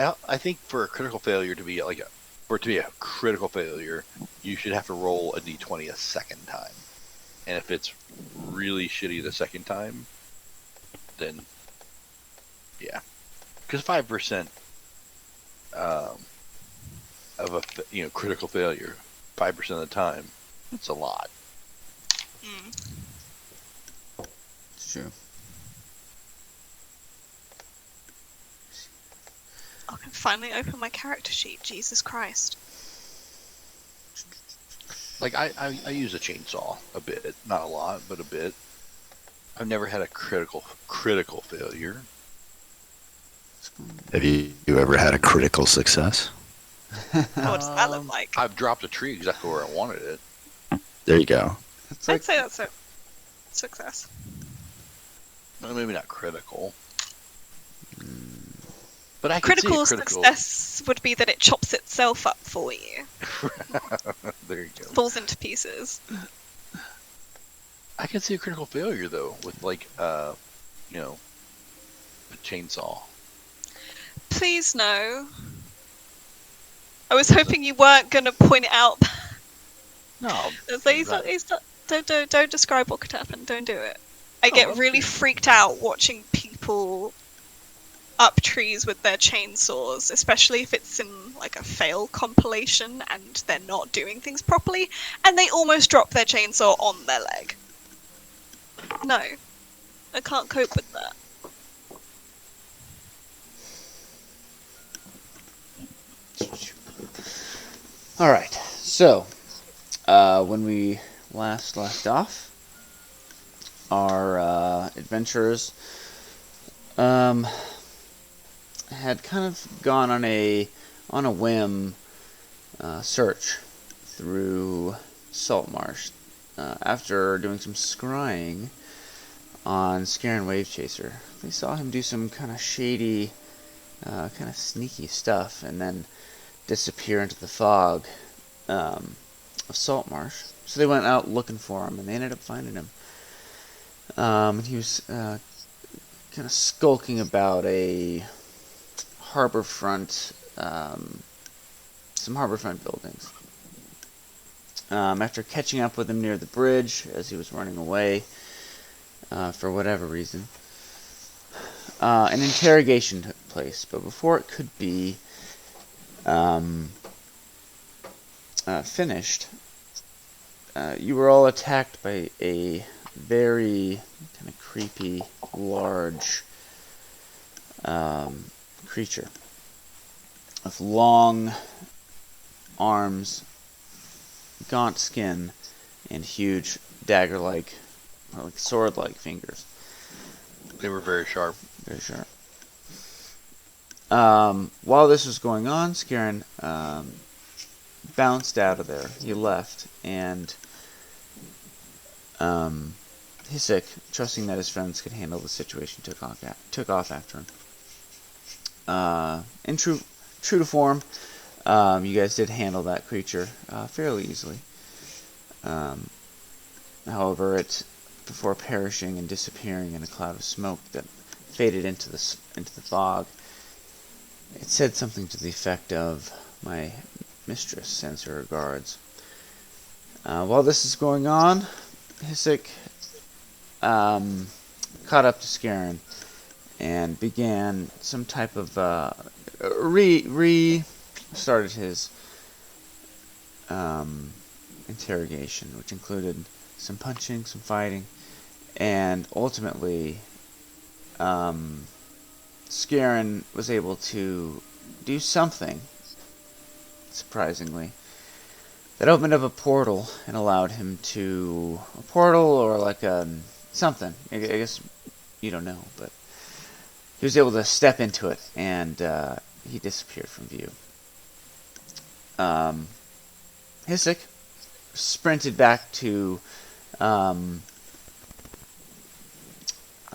I think for a critical failure to be for it to be a critical failure, you should have to roll a d20 a second time. And if it's really shitty the second time, then yeah, because 5% of a critical failure, 5% of the time, that's a lot. Mm. It's true. I can finally open my character sheet. Jesus Christ. Like I use a chainsaw a bit, not a lot, but a bit. I've never had a critical failure. Have you ever had a critical success? What does that look like? I've dropped a tree exactly where I wanted it. There you go. I'd say that's a success. Well, maybe not critical. But I can see Critical a critical success would be that it chops itself up for you. There you go. Falls into pieces. I can see a critical failure though with a chainsaw. Please no. I was hoping you weren't going to point it out. No. Don't describe what could happen. Don't do it. I get really freaked out watching people up trees with their chainsaws, especially if it's in like a fail compilation and they're not doing things properly, and they almost drop their chainsaw on their leg. No, I can't cope with that. All right. So, when we last left off, our adventurers had kind of gone on a whim search through Salt Marsh after doing some scrying on Scaran Wave Chaser. They saw him do some kind of shady, kind of sneaky stuff, and then disappear into the fog of Salt Marsh. So they went out looking for him, and they ended up finding him. And he was kind of skulking about a harborfront, some harborfront buildings. After catching up with him near the bridge as he was running away, for whatever reason, an interrogation took place. But before it could be finished, you were all attacked by a very kind of creepy, large creature with long arms, gaunt skin, and huge dagger-like, or like sword-like fingers. They were very sharp. Very sharp. While this was going on, Scaran bounced out of there. He left, and Hisik, trusting that his friends could handle the situation, took off after him. In true to form, you guys did handle that creature fairly easily. However, before perishing and disappearing in a cloud of smoke that faded into the fog, it said something to the effect of, "My mistress sends her regards." While this is going on, Hisik caught up to Scaran and began some type of started his interrogation, which included some punching, some fighting, and ultimately Scaran was able to do something, surprisingly, that opened up a portal and allowed him to... a portal or like something. I guess you don't know, but he was able to step into it, and he disappeared from view. Hisik sprinted back to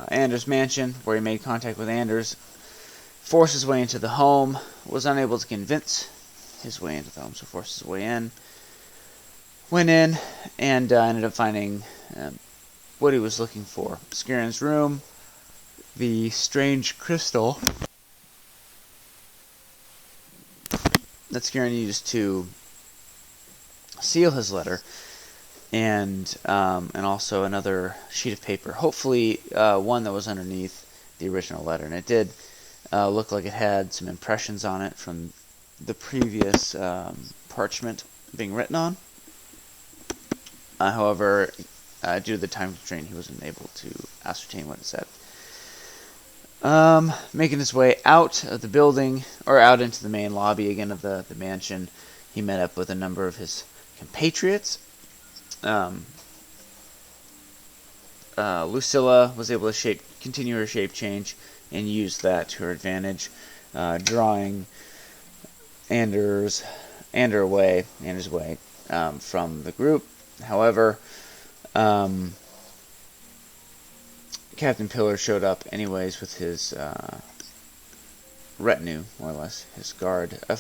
Anders' mansion, where he made contact with Anders, forced his way into the home, was unable to convince his way into the home, so forced his way in, went in, and ended up finding what he was looking for. Scaran's room, the strange crystal, Scarin used to seal his letter, and also another sheet of paper, hopefully one that was underneath the original letter. And it did look like it had some impressions on it from the previous parchment being written on. However, due to the time constraint, he wasn't able to ascertain what it said. Making his way out of the building, or out into the main lobby again of the mansion, he met up with a number of his compatriots. Lucilla was able to continue her shape change and use that to her advantage, drawing Anders away from the group. However, Captain Pillar showed up anyways with his retinue, more or less, his guard, a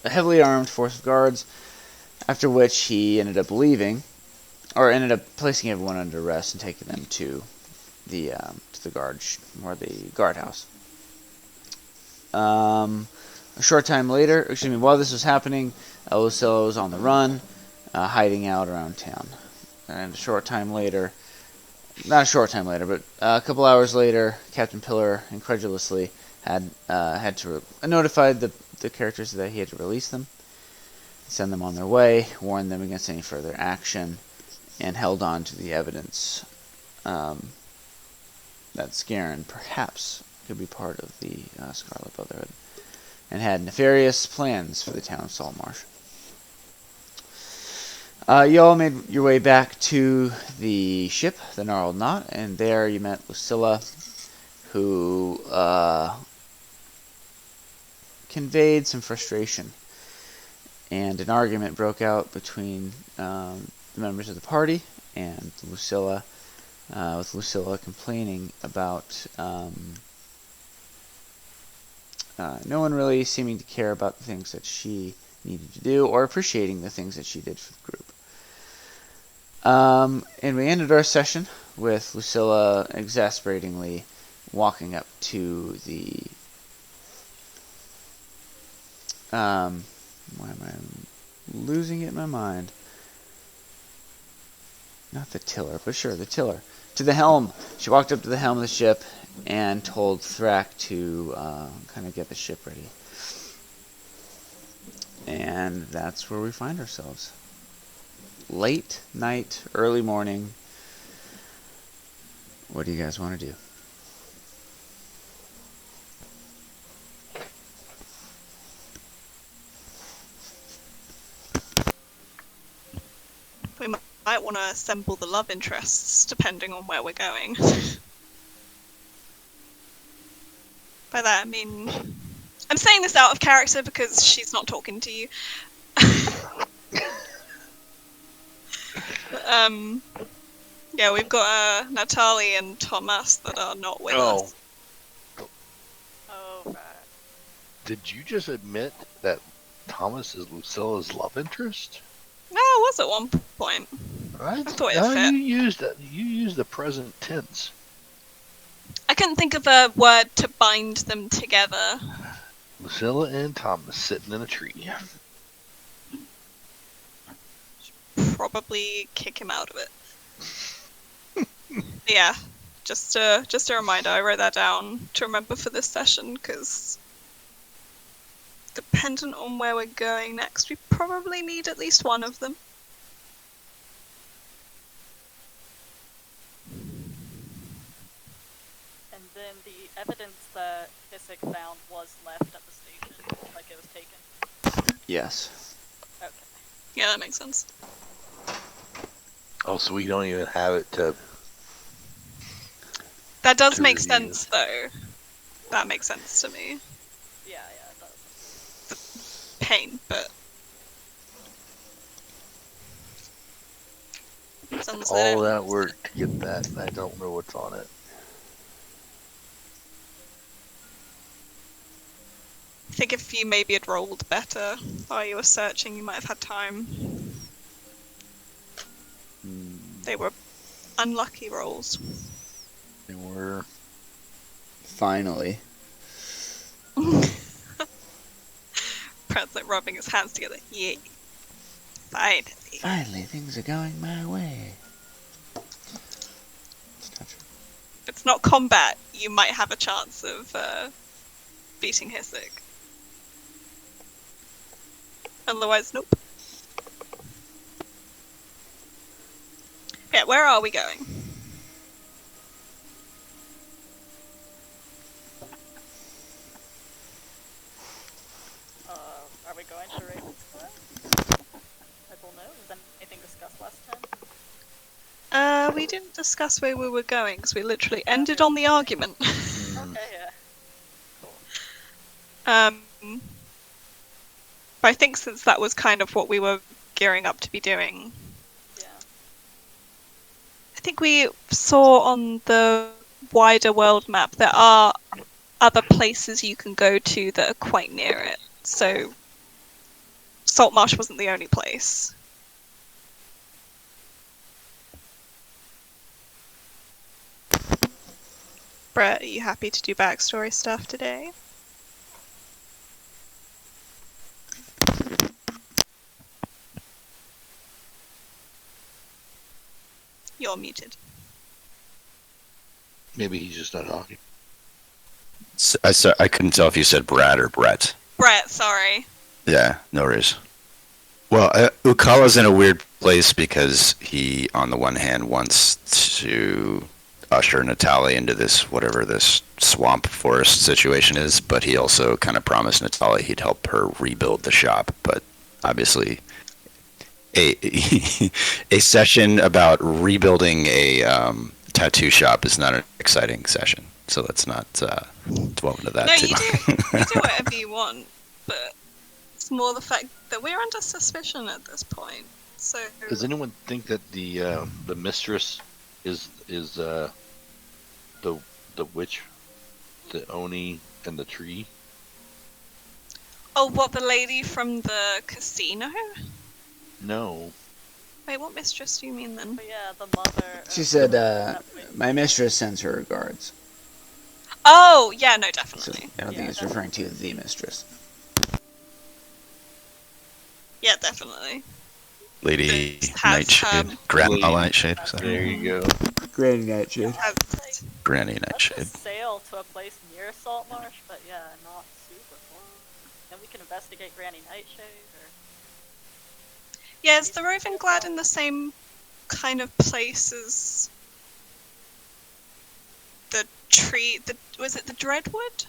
heavily armed force of guards. After which he ended up leaving, or ended up placing everyone under arrest and taking them to the guardhouse. A short time later, while this was happening, Lucilla was on the run, hiding out around town. And not a short time later, but a couple hours later, Captain Pillar incredulously had to notify the characters that he had to release them, send them on their way, warn them against any further action, and held on to the evidence that Scarin perhaps could be part of the Scarlet Brotherhood, and had nefarious plans for the town of Saltmarsh. You all made your way back to the ship, the Gnarled Knot, and there you met Lucilla, who conveyed some frustration. And an argument broke out between the members of the party and Lucilla, with Lucilla complaining about no one really seeming to care about the things that she needed to do, or appreciating the things that she did for the group. And we ended our session with Lucilla exasperatingly walking up to the why am I losing it in my mind? Not the tiller, but sure, the tiller. To the helm. She walked up to the helm of the ship and told Thrak to kind of get the ship ready. And that's where we find ourselves. Late night, early morning. What do you guys want to do? We might want to assemble the love interests, depending on where we're going. By that I mean, I'm saying this out of character because she's not talking to you. Yeah, we've got Natalie and Thomas that are not with us. Oh, right. Did you just admit that Thomas is Lucilla's love interest? No, it was at one point. I thought it fit. You used the present tense. I couldn't think of a word to bind them together. Lucilla and Thomas sitting in a tree. Probably kick him out of it. Yeah, just a reminder. I wrote that down to remember for this session because, dependent on where we're going next, we probably need at least one of them. And then the evidence that Hisik found was left at the station, like it was taken? Yes. Okay. Yeah, that makes sense. Oh, so we don't even have it to... That does to make review. sense, though. That makes sense to me. Yeah, it does. Pain, but... all that work to get that, and I don't know what's on it. I think if you maybe had rolled better while you were searching, you might have had time. They were unlucky rolls. They were... Brad's like rubbing his hands together. Yeah. Finally. Finally, things are going my way. Let's touch her. If it's not combat, you might have a chance of beating Hissig. Otherwise, nope. Yeah, where are we going? Are we going to Raven's Club? I don't know. Was anything discussed last time? We didn't discuss where we were going because we literally ended on the argument. Okay, yeah. But I think since that was kind of what we were gearing up to be doing, Yeah. I think we saw on the wider world map there are other places you can go to that are quite near it. So Saltmarsh wasn't the only place. Brett, are you happy to do backstory stuff today? You're muted. Maybe he's just not talking. I couldn't tell if you said Brad or Brett. Brett, sorry. Yeah, no worries. Well, Ukala's in a weird place because he, on the one hand, wants to usher Natalie into this, whatever this swamp forest situation is, but he also kind of promised Natalie he'd help her rebuild the shop. But obviously, a a session about rebuilding a tattoo shop is not an exciting session. So let's not dwell into that No, too you much. do whatever you want, but it's more the fact that we're under suspicion at this point. So Does anyone think that the mistress is the witch, the Oni, and the tree? oh, what, the lady from the casino? No. Wait, what mistress do you mean then? But yeah, the mother. She said, my mistress sends her regards. Oh, yeah, no, So definitely. I don't think it's referring to the mistress. Yeah, definitely. Lady Has, Nightshade. Grandma Lady- Nightshade. Was that There you go. Granny Nightshade. Has, Granny Let's Nightshade. just sail to a place near Saltmarsh, but yeah, not super far. Then we can investigate Granny Nightshade, or... yeah, is the Roving Glad in the same kind of place as the tree? Was it the Dreadwood?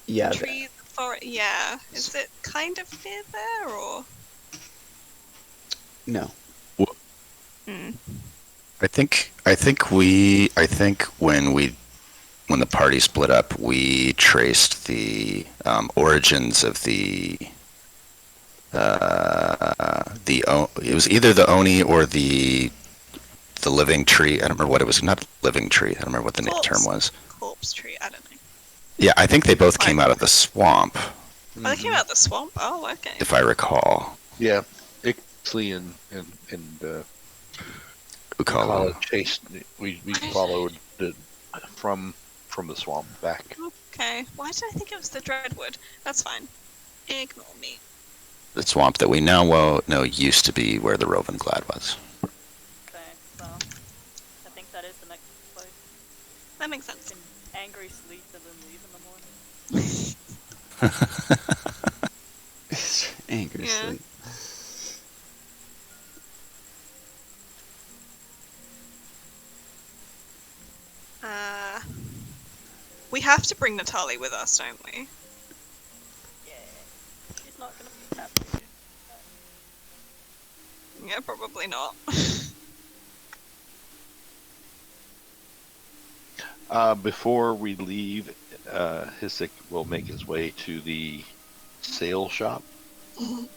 Yeah, Tree, the forest. Yeah. Is it kind of near there, or? no. Hmm. I think when the party split up, we traced the origins of it was either the Oni or the living tree. I don't remember what it was. Not living tree. I don't remember what the term was. Corpse tree. I don't know. Yeah, I think they both came out of the swamp, Oh, they came out of the swamp. Oh, okay. if I recall. Yeah. Ixley and Ukala. chased. We followed from the swamp back. Okay. Why did I think it was the Dreadwood? That's fine. Ignore me. The swamp that we now know used to be where the Roving Glad was. Okay, so... I think that is the next place. That makes You sense. can angry sleep and then leave in the morning. Angry Yeah. sleep. We have to bring Natalie with us, don't we? Yeah. She's not gonna be happy. Yeah, probably not. Before we leave, Hissik will make his way to the sail shop and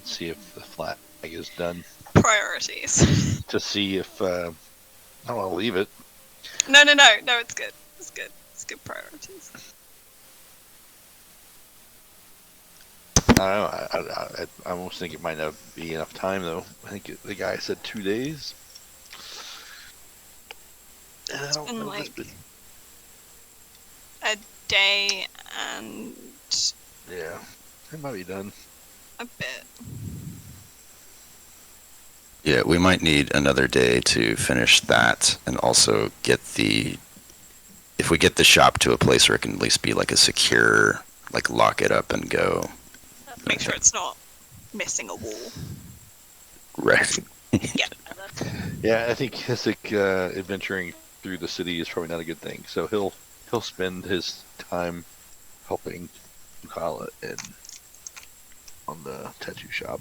see if the flag is done. Priorities. To see if I don't want to leave it. No, it's good. It's good. It's good priorities. I don't know. I almost think it might not be enough time though. I think the guy said 2 days. And I don't been know. like a day and Yeah. It might be done. A bit. Yeah, we might need another day to finish that and also get the... If we get the shop to a place where it can at least be like a secure, like lock it up and go. Make sure it's not missing a wall. Right. Yeah. And that's Yeah, I think Hisik adventuring through the city is probably not a good thing. So he'll spend his time helping Ukala in on the tattoo shop.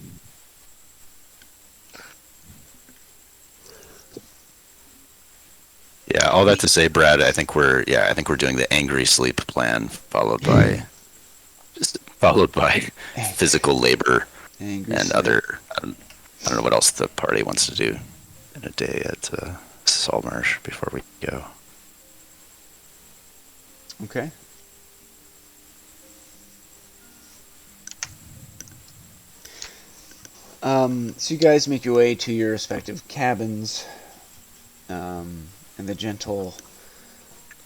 Yeah, all that to say, Brad, I think we're doing the angry sleep plan followed by physical labor Angry and sleep. other... I don't know what else the party wants to do in a day at Saltmarsh before we go. Okay. So you guys make your way to your respective cabins, and the gentle,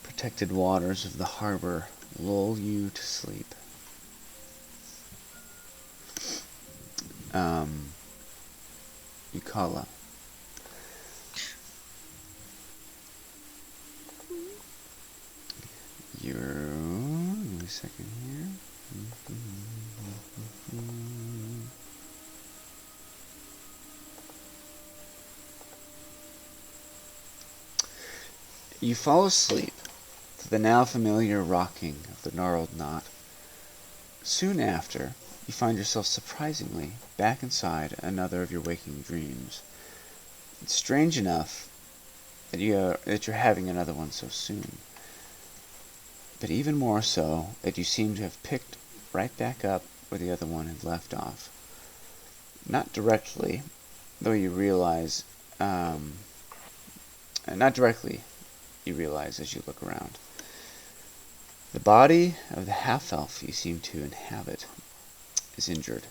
protected waters of the harbor lull you to sleep. Yukala. Give me a second here. You fall asleep to the now familiar rocking of the gnarled knot. Soon after, you find yourself surprisingly back inside another of your waking dreams. It's strange enough that you're having another one so soon, but even more so that you seem to have picked right back up where the other one had left off. Not directly, though you realize, not directly, you realize as you look around. The body of the half-elf you seem to inhabit is injured.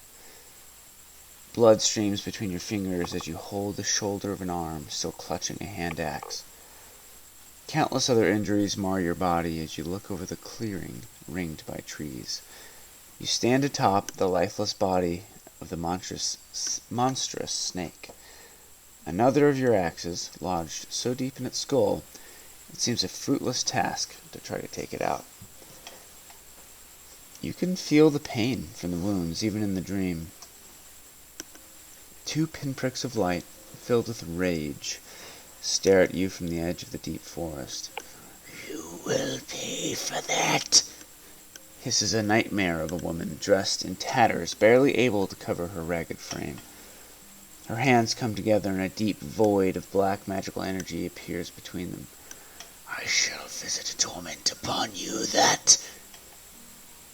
Blood streams between your fingers as you hold the shoulder of an arm still clutching a hand axe. Countless other injuries mar your body as you look over the clearing ringed by trees. You stand atop the lifeless body of the monstrous snake. Another of your axes lodged so deep in its skull, it seems a fruitless task to try to take it out. You can feel the pain from the wounds even in the dream. 2 pinpricks of light, filled with rage, stare at you from the edge of the deep forest. You will pay for that, hisses a nightmare of a woman dressed in tatters, barely able to cover her ragged frame. Her hands come together and a deep void of black magical energy appears between them. I shall visit a torment upon you that...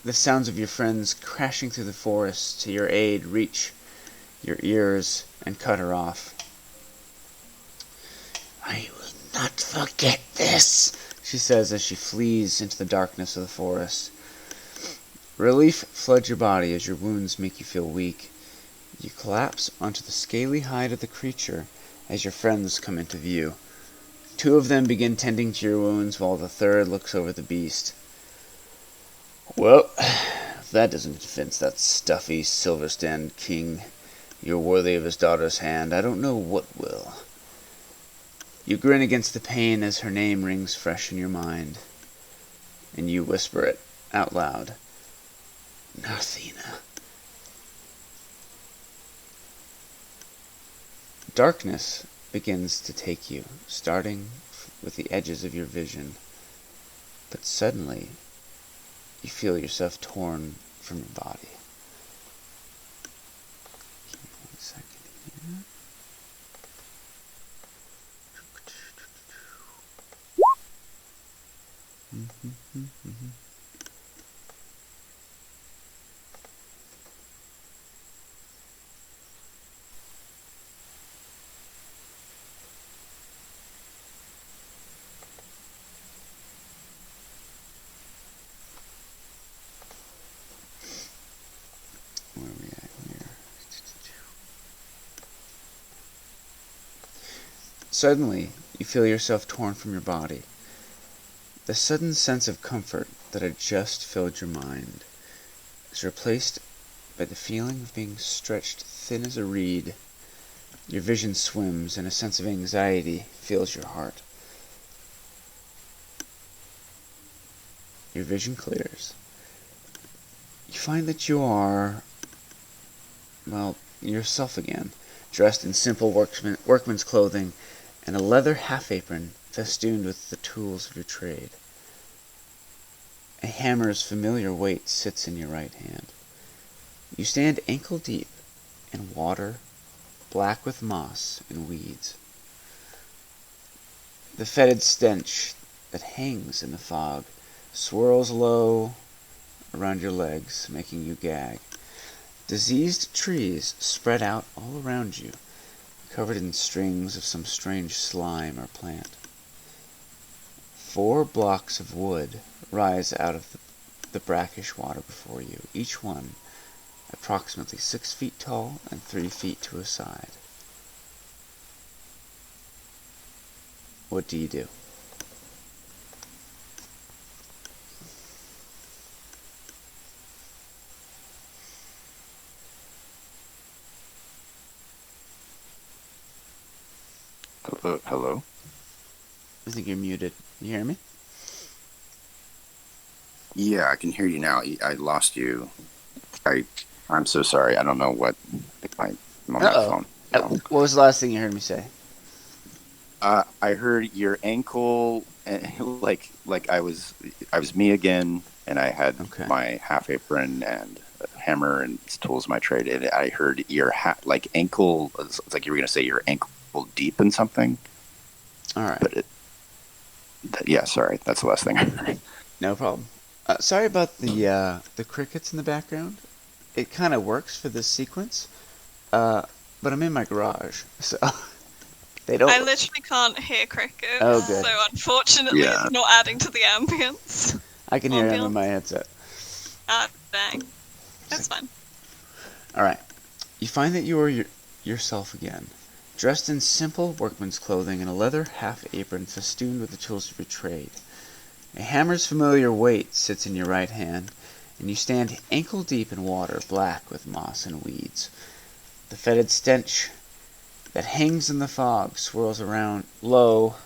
The sounds of your friends crashing through the forest to your aid reach your ears and cut her off. I will not forget this, she says as she flees into the darkness of the forest. Relief floods your body as your wounds make you feel weak. You collapse onto the scaly hide of the creature as your friends come into view. 2 of them begin tending to your wounds while the third looks over the beast. Well, if that doesn't convince that stuffy Silverstand king you're worthy of his daughter's hand, I don't know what will. You grin against the pain as her name rings fresh in your mind, and you whisper it out loud. Narthena. Darkness begins to take you, starting with the edges of your vision. But suddenly, you feel yourself torn from your body. Give me 1 second here. Where are we at here? Suddenly, you feel yourself torn from your body. The sudden sense of comfort that had just filled your mind is replaced by the feeling of being stretched thin as a reed. Your vision swims, and a sense of anxiety fills your heart. Your vision clears. You find that you are, well, yourself again, dressed in simple workman's clothing and a leather half-apron festooned with the tools of your trade. A hammer's familiar weight sits in your right hand. You stand ankle-deep in water, black with moss and weeds. The fetid stench that hangs in the fog swirls low around your legs, making you gag. Diseased trees spread out all around you, covered in strings of some strange slime or plant. 4 blocks of wood rise out of the brackish water before you, each one approximately 6 feet tall and 3 feet to a side. What do you do? Hello? I think you're muted. You hear me? Yeah, I can hear you now. I lost you. I'm so sorry. I don't know what. I'm on my phone. So. What was the last thing you heard me say? I heard your ankle, like I was me again, and I had my half apron and a hammer and tools of my trade. And I heard your like ankle. It's like you were gonna say your ankle deep in something. All right. But yeah, sorry. That's the last thing I heard. No problem. Sorry about the crickets in the background. It kind of works for this sequence, but I'm in my garage, so they don't. I literally can't hear crickets. Oh, good. So unfortunately, it's not adding to the ambience. I can hear them in my headset. Ah, dang. That's fine. All right. You find that you are yourself again, dressed in simple workman's clothing and a leather half-apron festooned with the tools of your trade. A hammer's familiar weight sits in your right hand, and you stand ankle-deep in water black with moss and weeds. The fetid stench that hangs in the fog swirls low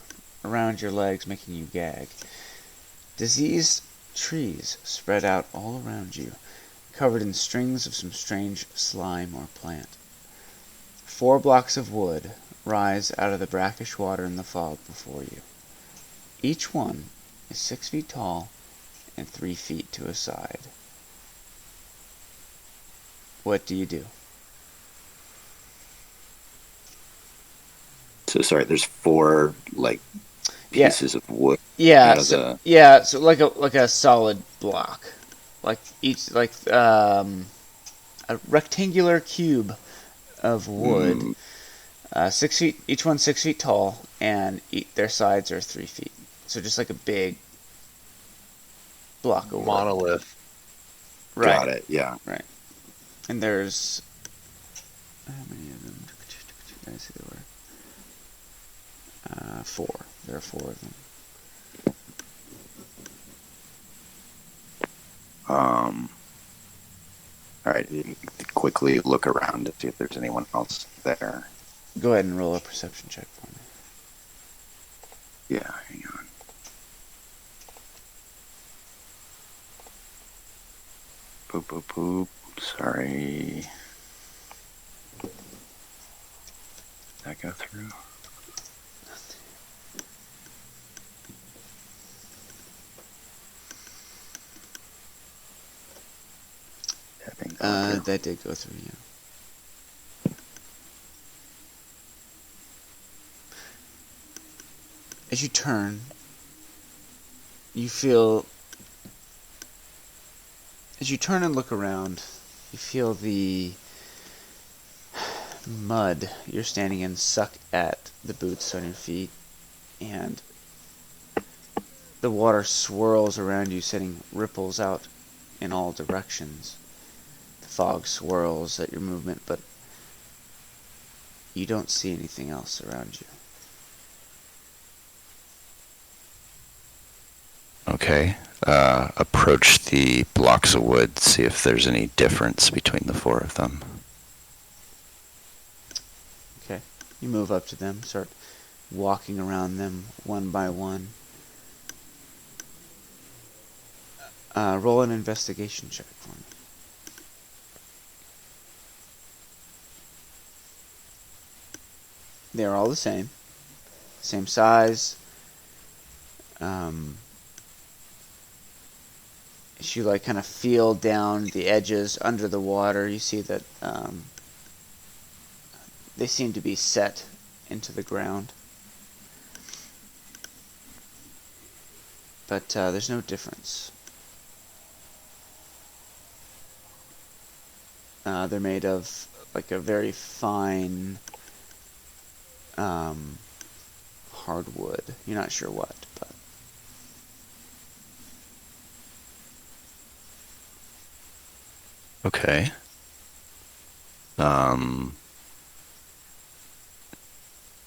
around your legs, making you gag. Diseased trees spread out all around you, covered in strings of some strange slime or plant. 4 blocks of wood rise out of the brackish water in the fog before you. Each one is 6 feet tall and 3 feet to a side. What do you do? So sorry. There's 4 like pieces of wood. Yeah. So like a solid block, like each a rectangular cube of wood. 6 feet. Each one's 6 feet tall, and their sides are 3 feet. So just like a big block of wood. Monolith. Right. Got it. Yeah. Right. And there's how many of them? I see there were 4. There are 4 of them. All right. Quickly look around to see if there's anyone else there. Go ahead and roll a perception check for me. Yeah. Hang on. Poop. Sorry. Did that go through? That did go through, yeah. As you turn, as you turn and look around, you feel the mud you're standing in suck at the boots on your feet, and the water swirls around you, sending ripples out in all directions. The fog swirls at your movement, but you don't see anything else around you. Okay. approach the blocks of wood, see if there's any difference between the four of them. Okay. You move up to them, start walking around them one by one. Roll an investigation check for me. They're all the same size. As you like kind of feel down the edges under the water, you see that they seem to be set into the ground. But there's no difference. They're made of like a very fine hardwood. You're not sure what, but Okay.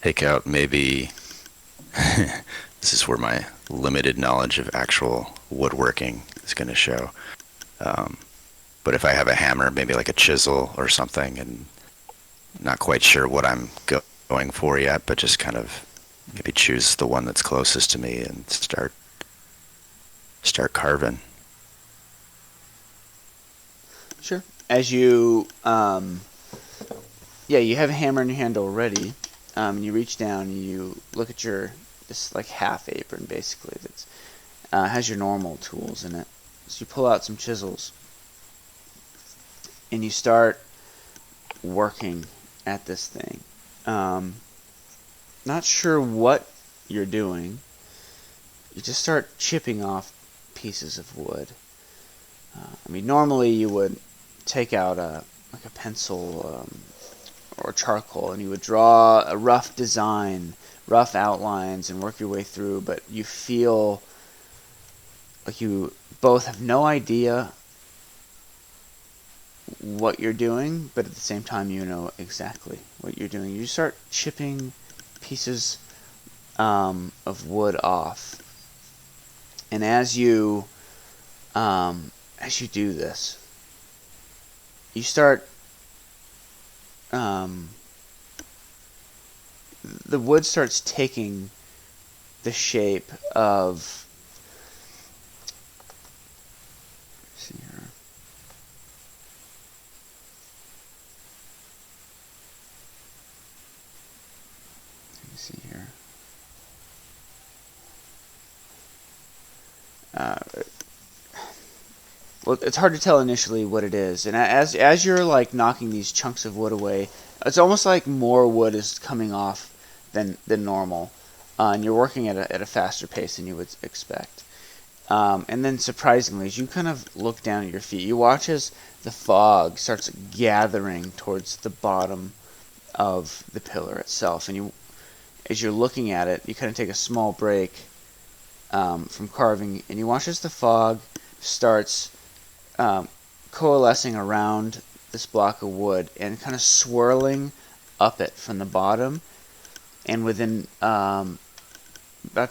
Take out maybe. This is where my limited knowledge of actual woodworking is going to show. But if I have a hammer, maybe like a chisel or something, and not quite sure what I'm going for yet, but just kind of maybe choose the one that's closest to me and start carving. sure. As you, you have a hammer in your hand already. And you reach down and you look at this like half apron basically that's has your normal tools in it. So you pull out some chisels and you start working at this thing. Not sure what you're doing. You just start chipping off pieces of wood. Normally you would take out a pencil or charcoal, and you would draw a rough design, rough outlines, and work your way through, but you feel like you both have no idea what you're doing, but at the same time you know exactly what you're doing. You start chipping pieces of wood off, and as you do this, you start the wood starts taking the shape of, let's see here. Let me see here. Well, it's hard to tell initially what it is, and as you're like knocking these chunks of wood away, it's almost like more wood is coming off than normal, and you're working at a faster pace than you would expect. And then surprisingly, as you kind of look down at your feet, you watch as the fog starts gathering towards the bottom of the pillar itself, and as you're looking at it, you kind of take a small break from carving, and you watch as the fog starts coalescing around this block of wood and kind of swirling up it from the bottom, and within about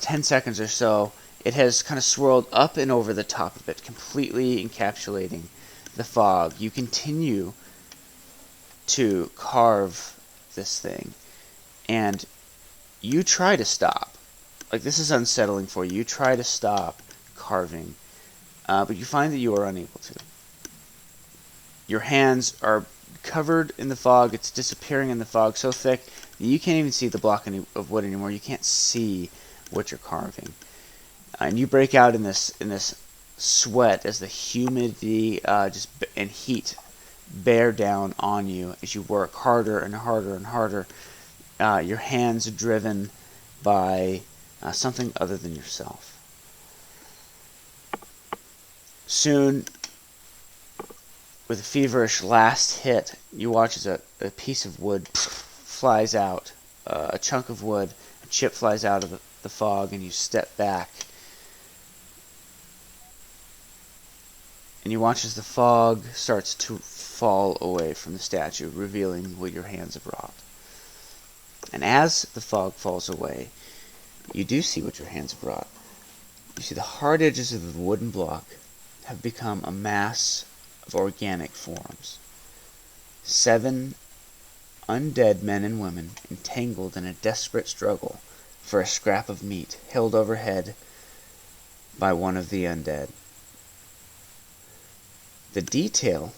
10 seconds or so, it has kind of swirled up and over the top of it, completely encapsulating the fog. You continue to carve this thing, and you try to stop. Like, this is unsettling for you. You try to stop carving, but you find that you are unable to. Your hands are covered in the fog. It's disappearing in the fog so thick that you can't even see the block of wood anymore. You can't see what you're carving. And you break out in this sweat as the humidity and heat bear down on you as you work harder and harder and harder. Your hands are driven by something other than yourself. Soon, with a feverish last hit, you watch as a piece of wood flies out, a chunk of wood, a chip flies out of the fog, and you step back. And you watch as the fog starts to fall away from the statue, revealing what your hands have wrought. And as the fog falls away, you do see what your hands have wrought. You see the hard edges of the wooden block have become a mass of organic forms. 7 undead men and women entangled in a desperate struggle for a scrap of meat held overhead by one of the undead. The detail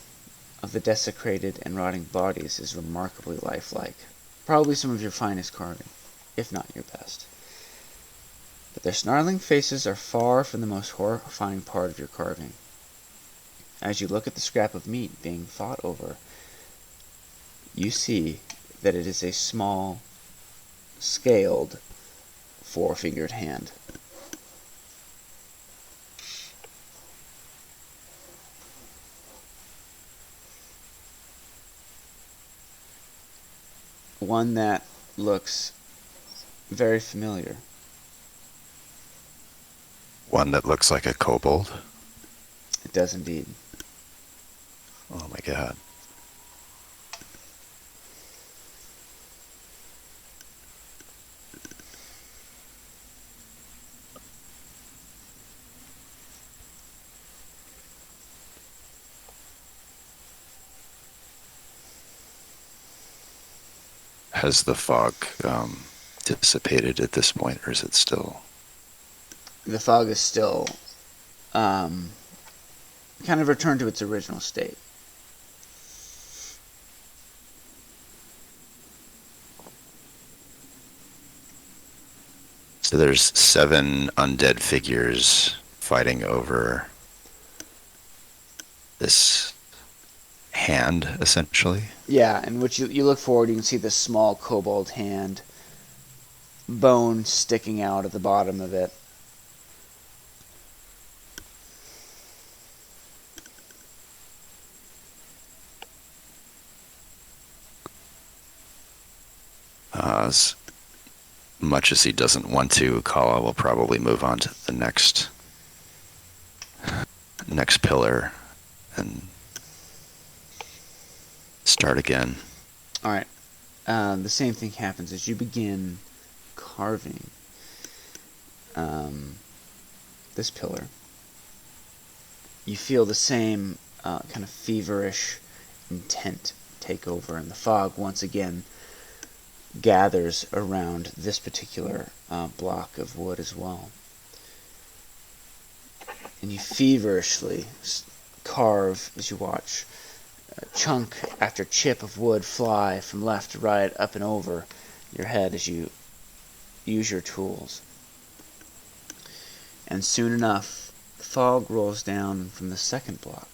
of the desecrated and rotting bodies is remarkably lifelike. Probably some of your finest carving, if not your best. But their snarling faces are far from the most horrifying part of your carving. As you look at the scrap of meat being fought over, you see that it is a small, scaled, 4-fingered hand. One that looks very familiar. One that looks like a kobold. It does indeed. Oh my god. Has the fog dissipated at this point, or is it still? The fog is still kind of returned to its original state. So there's 7 undead figures fighting over this hand, essentially. Yeah, in which you look forward, you can see this small kobold hand, bone sticking out at the bottom of it. As much as he doesn't want to, Kala will probably move on to the next pillar and start again. All right. The same thing happens as you begin carving this pillar. You feel the same kind of feverish intent take over, and the fog once again gathers around this particular block of wood as well. And you feverishly carve as you watch chunk after chip of wood fly from left to right, up and over your head as you use your tools. And soon enough, the fog rolls down from the second block,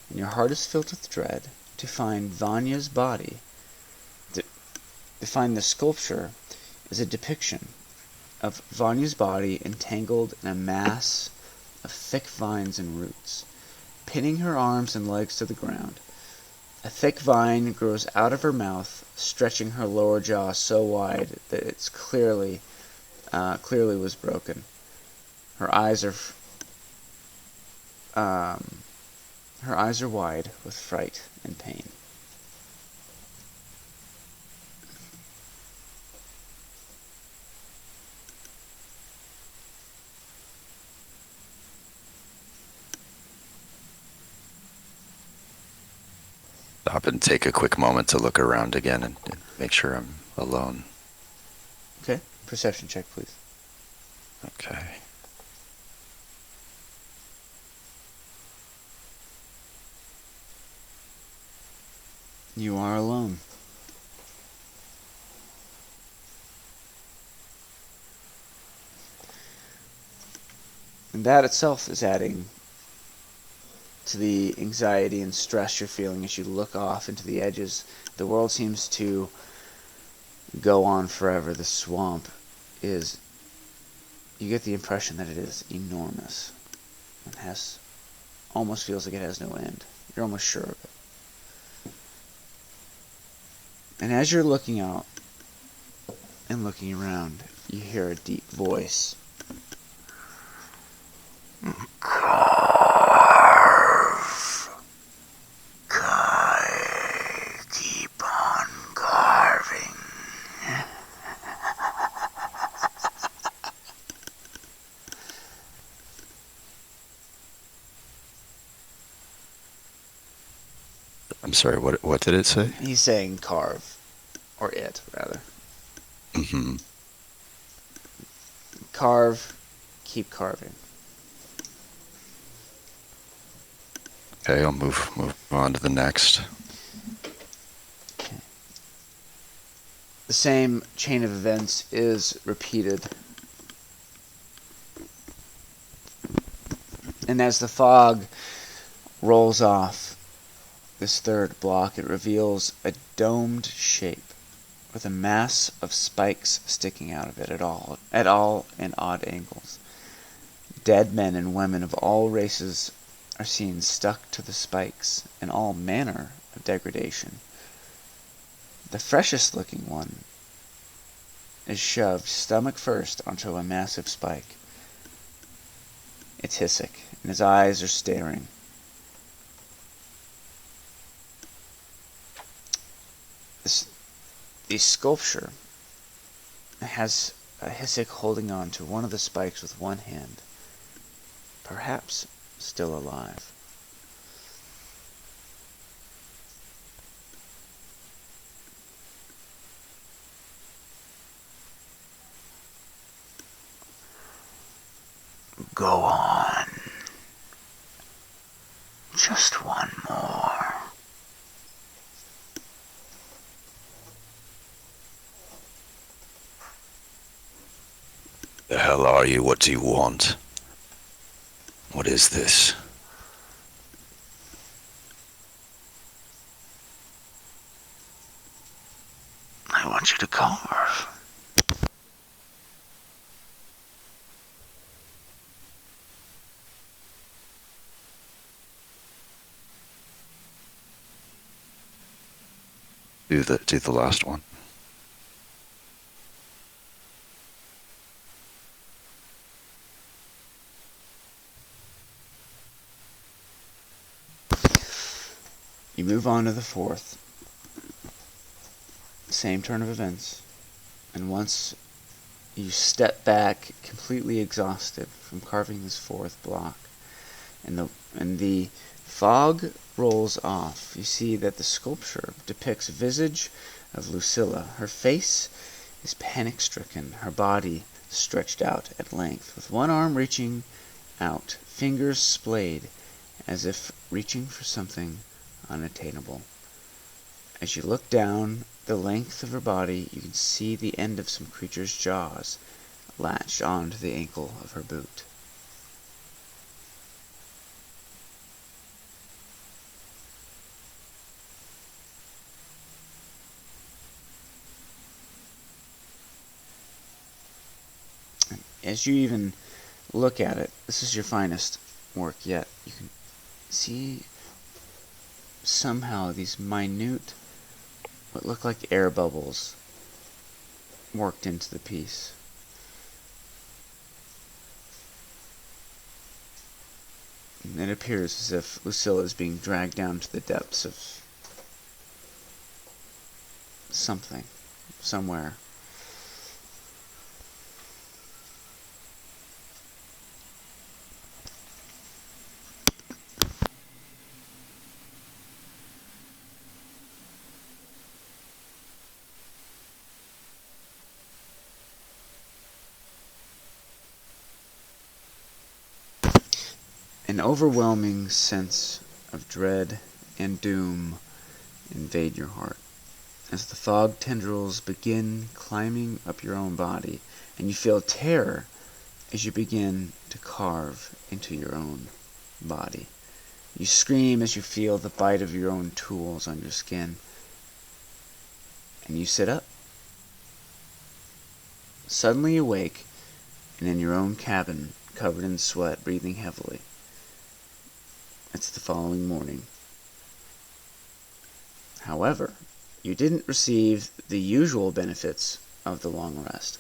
and your heart is filled with dread to find Vanya's body. To find the sculpture is a depiction of Vanya's body entangled in a mass of thick vines and roots, pinning her arms and legs to the ground. A thick vine grows out of her mouth, stretching her lower jaw so wide that it's clearly was broken. Her eyes are wide with fright and pain. Stop and take a quick moment to look around again and make sure I'm alone. Okay, perception check, please. Okay. You are alone. And that itself is adding to the anxiety and stress you're feeling as you look off into the edges. The world seems to go on forever. The swamp is, you get the impression that it is enormous. It almost feels like it has no end. You're almost sure of it. And as you're looking out and looking around, you hear a deep voice. Keep on carving. I'm sorry, what did it say? He's saying carve. Or it, rather. Hmm. Carve. Keep carving. Okay, I'll move on to the next. The same chain of events is repeated. And as the fog rolls off this third block, it reveals a domed shape with a mass of spikes sticking out of it at all in odd angles. Dead men and women of all races are seen stuck to the spikes in all manner of degradation. The freshest looking one is shoved stomach first onto a massive spike. It's Hisek, and his eyes are staring. The sculpture has a Hisek holding on to one of the spikes with one hand, perhaps still alive. Go on. Just one more. The hell are you? What do you want? What is this? I want you to carve. Do the last one. You move on to the fourth. Same turn of events. And once you step back completely exhausted from carving this fourth block, and the fog rolls off, you see that the sculpture depicts a visage of Lucilla. Her face is panic-stricken, her body stretched out at length, with one arm reaching out, fingers splayed, as if reaching for something unattainable. As you look down the length of her body, you can see the end of some creature's jaws latched onto the ankle of her boot. As you even look at it, this is your finest work yet. You can see somehow these minute, what look like air bubbles worked into the piece. And it appears as if Lucilla is being dragged down to the depths of something, somewhere. An overwhelming sense of dread and doom invade your heart as the fog tendrils begin climbing up your own body, and you feel terror as you begin to carve into your own body. You scream as you feel the bite of your own tools on your skin, and you sit up. Suddenly awake and in your own cabin, covered in sweat, breathing heavily. It's the following morning. However, you didn't receive the usual benefits of the long rest.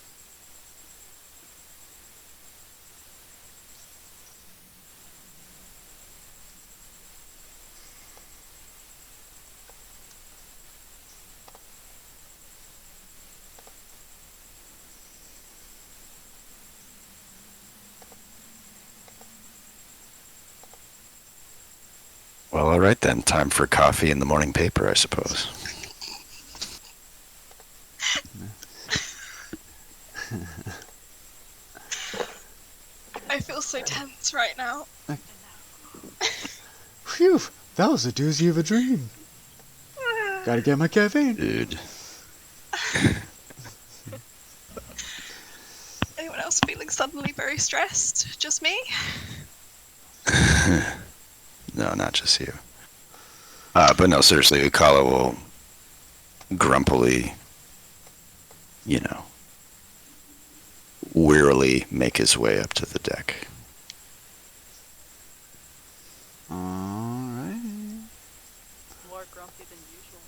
Well, all right then. Time for coffee and the morning paper, I suppose. I feel so tense right now. Phew, that was a doozy of a dream. Gotta get my caffeine. Dude. Anyone else feeling suddenly very stressed? Just me? No, not just you. But no, seriously, Ukala will grumpily, wearily make his way up to the deck. Alright. More grumpy than usual.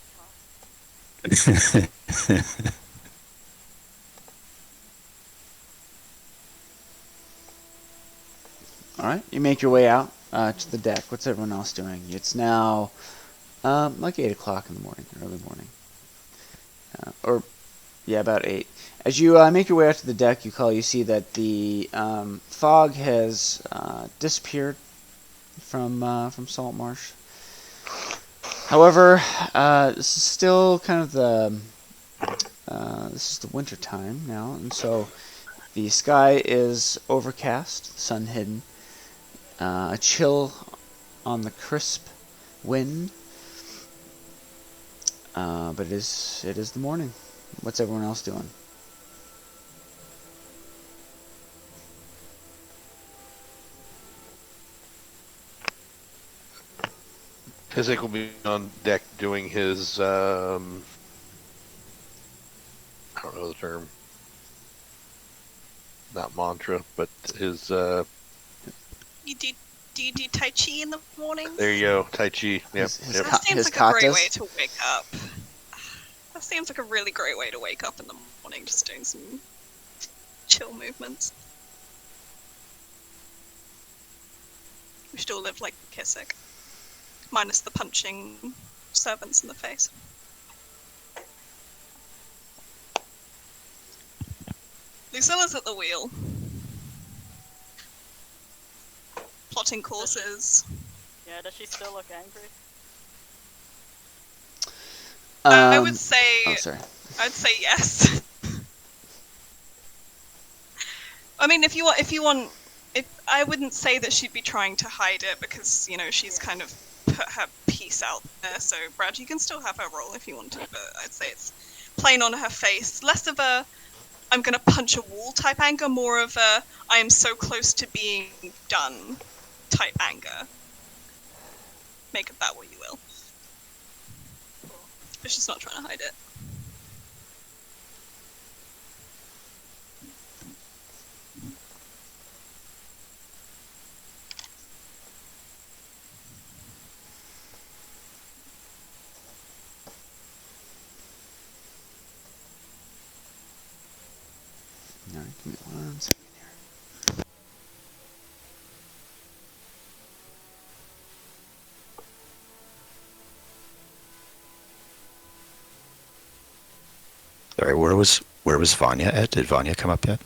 Huh? Alright, you make your way out to the deck. What's everyone else doing? It's now like 8 o'clock in the morning, early morning. About 8. As you make your way out to the deck, you see that the fog has disappeared from Salt Marsh. However, this is still kind of this is the winter time now, and so the sky is overcast, sun hidden, a chill on the crisp wind, but it is the morning. What's everyone else doing? Hizik will be on deck doing his, I don't know the term. Not mantra, but his, Do you do Tai Chi in the mornings? there you go, Tai Chi. Yep. His Yep. That seems his like a great katas? way to wake up. That seems like a really great way to wake up in the morning, just doing some chill movements. We should all live like Kissick. Minus the punching servants in the face. Lucilla's at the wheel. Plotting courses. Yeah, does she still look angry? I would say Oh, sorry. I'd say yes. I mean, if I wouldn't say that she'd be trying to hide it because, she's kind of put her piece out there. So, Brad, you can still have her role if you want to, but I'd say it's plain on her face. Less of a I'm gonna punch a wall type anger, more of a I am so close to being done type anger. Make of that what you will. But she's not trying to hide it. Alright, give me 1 second here. All right, where was Vanya at? Did Vanya come up yet?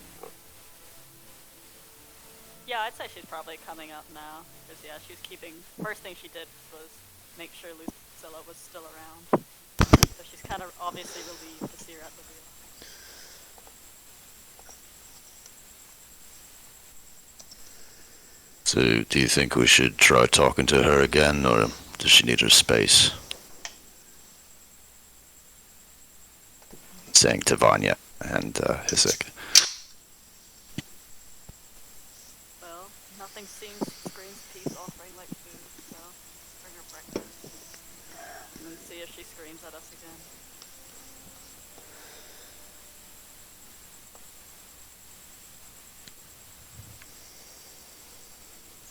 Yeah, I'd say she's probably coming up now. Because, yeah, she was keeping... First thing she did was make sure Lucilla was still around. So she's kind of obviously relieved to see her at the wheel. So, do you think we should try talking to her again, or does she need her space? Saying to Vanya and Hizik. Well, nothing screams peace offering like food, so bring her breakfast. And then see if she screams at us again.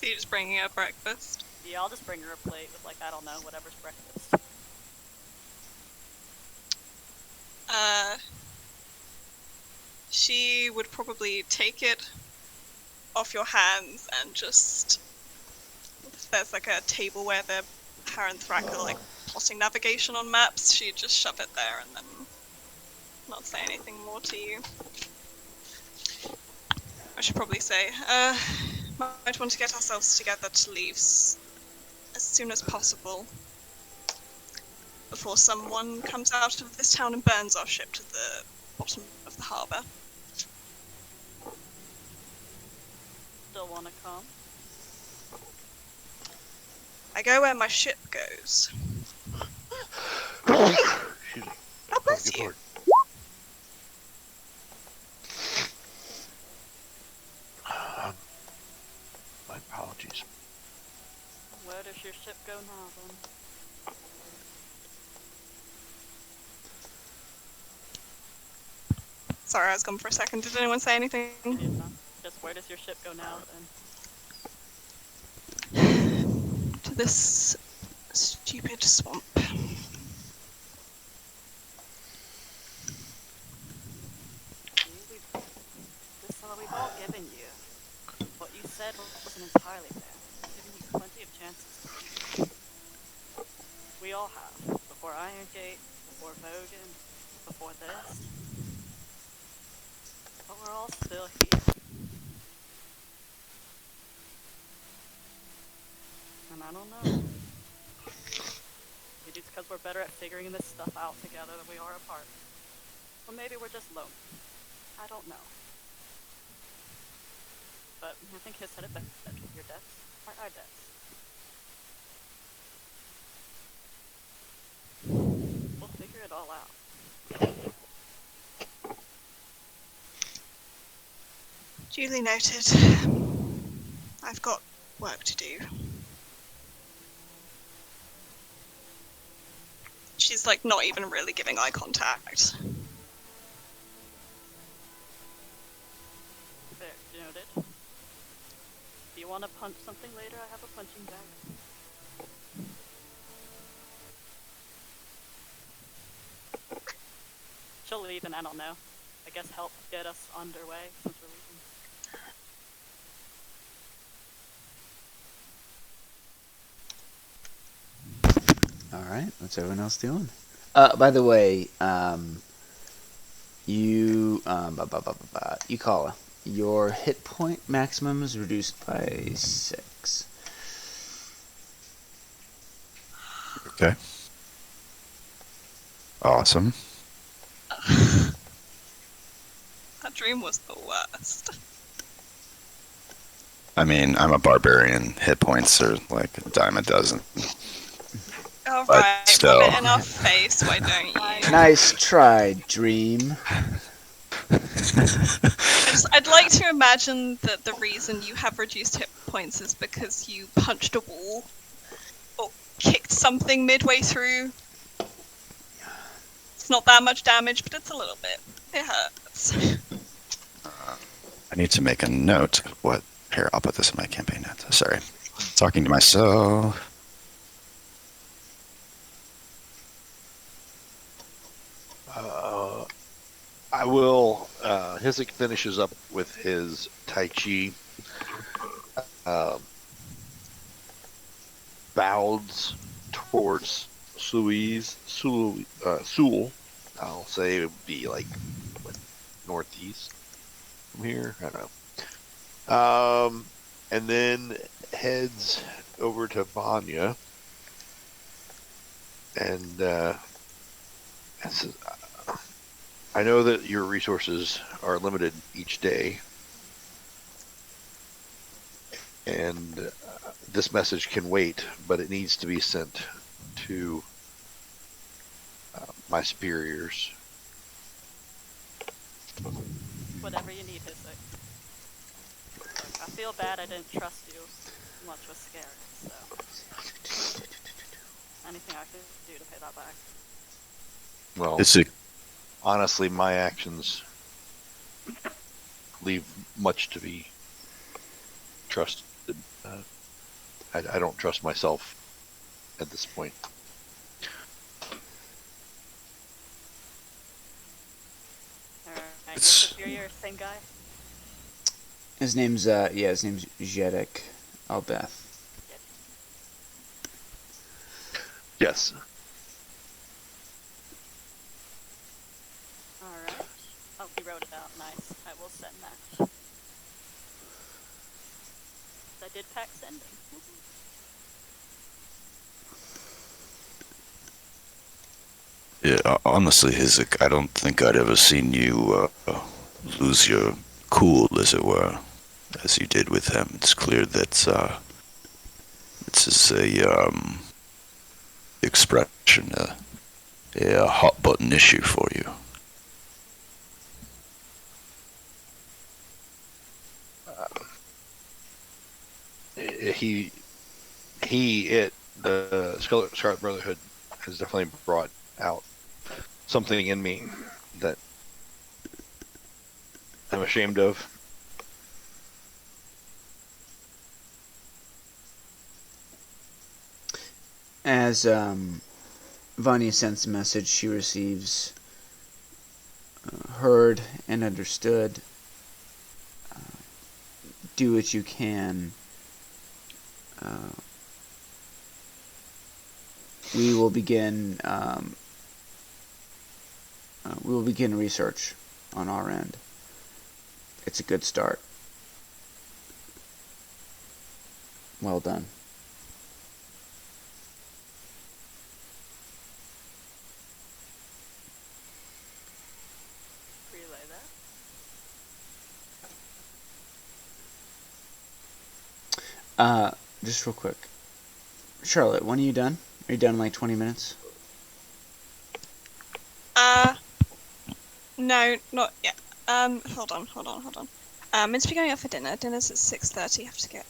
So you're just bringing her breakfast? Yeah, I'll just bring her a plate with, like, I don't know, whatever's breakfast. She would probably take it off your hands and just... If there's like a table where her and Thrak are like plotting navigation on maps, she'd just shove it there and then not say anything more to you. I should probably say, might want to get ourselves together to leave as soon as possible. Before someone comes out of this town and burns our ship to the bottom of the harbour. Still wanna come? I go where my ship goes. Excuse me. God bless Good you. Lord. My apologies. Where does your ship go now, then? Sorry, I was gone for a second. Did anyone say anything? Just where does your ship go now, then? To this stupid swamp. We've all given you. What you said wasn't entirely fair. I've given you plenty of chances. We all have. Before Irongate, before Vogan, before this. But we're all still here. And I don't know. Maybe it's because we're better at figuring this stuff out together than we are apart. Or maybe we're just lonely. I don't know. But I think he said it best. Your debts are our debts. We'll figure it all out. Duly noted. I've got work to do. She's like not even really giving eye contact. There, noted. If you want to punch something later, I have a punching bag. She'll leave and I don't know. I guess help get us underway since we're leaving. Alright, what's everyone else doing? By the way, Yukala, your hit point maximum is reduced by 6. Okay. Awesome. That dream was the worst. I mean, I'm a barbarian. Hit points are like a dime a dozen. Alright, still. rub it in our face, why don't you? Nice try, Dream. I'd like to imagine that the reason you have reduced hit points is because you punched a wall or kicked something midway through. It's not that much damage, but it's a little bit. It hurts. I need to make a note of what. Here, I'll put this in my campaign notes. Sorry. Talking to myself. I will. Hisik finishes up with his Tai Chi. Bows towards Sewell. I'll say it would be like northeast from here. I don't know. And then heads over to Vanya. And I know that your resources are limited each day. And this message can wait, but it needs to be sent to my superiors. Whatever you need, Hisik. I feel bad I didn't trust you much with Scarab, so... Anything I can do to pay that back. Well, It's a, honestly, my actions leave much to be trusted. I don't trust myself at this point. Alright, your It's- superior, same guy? His name's Jedek Albeth. Yes. Alright. Oh, he wrote it out. Nice. I will send that. I did pack sending. Yeah, honestly, Hizik, I don't think I'd ever seen you lose your cool, as it were, as you did with him. It's clear that this is a expression, a hot button issue for you. He the Scarlet Brotherhood has definitely brought out something in me that I'm ashamed of. As Vanya sends a message, she receives heard and understood. Do what you can. We will begin. We will begin research on our end. It's a good start. Well done. Relay that. Just real quick. Charlotte, when are you done? Are you done in like 20 minutes? No, not yet. Hold on. Meant to be going out for dinner. Dinner's at 6:30. Have to get.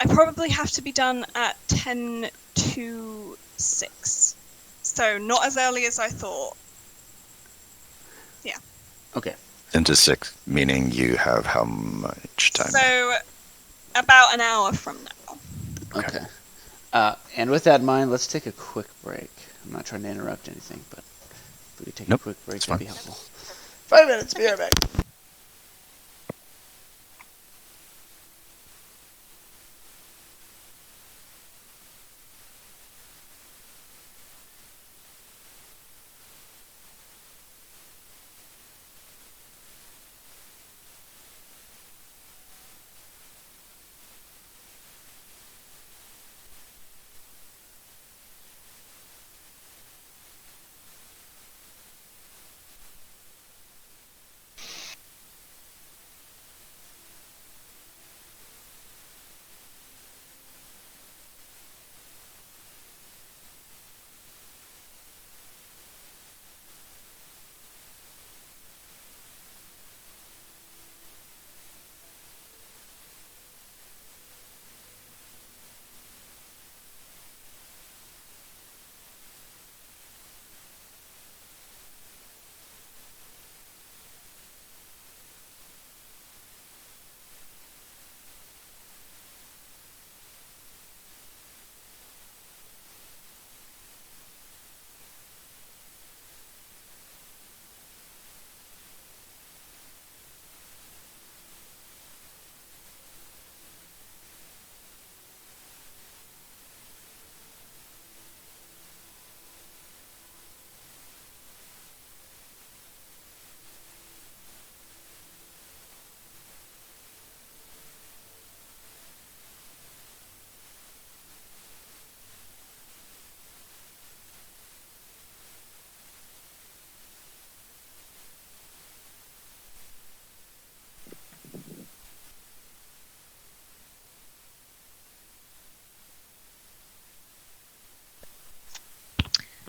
I probably have to be done at 10 to 6. So not as early as I thought. Okay. Into 6, meaning you have how much time? So about an hour from now. Okay. And with that in mind, let's take a quick break. I'm not trying to interrupt anything, but if we could take Nope, a quick break, it's that'd be fine. helpful. 5 minutes, be right back.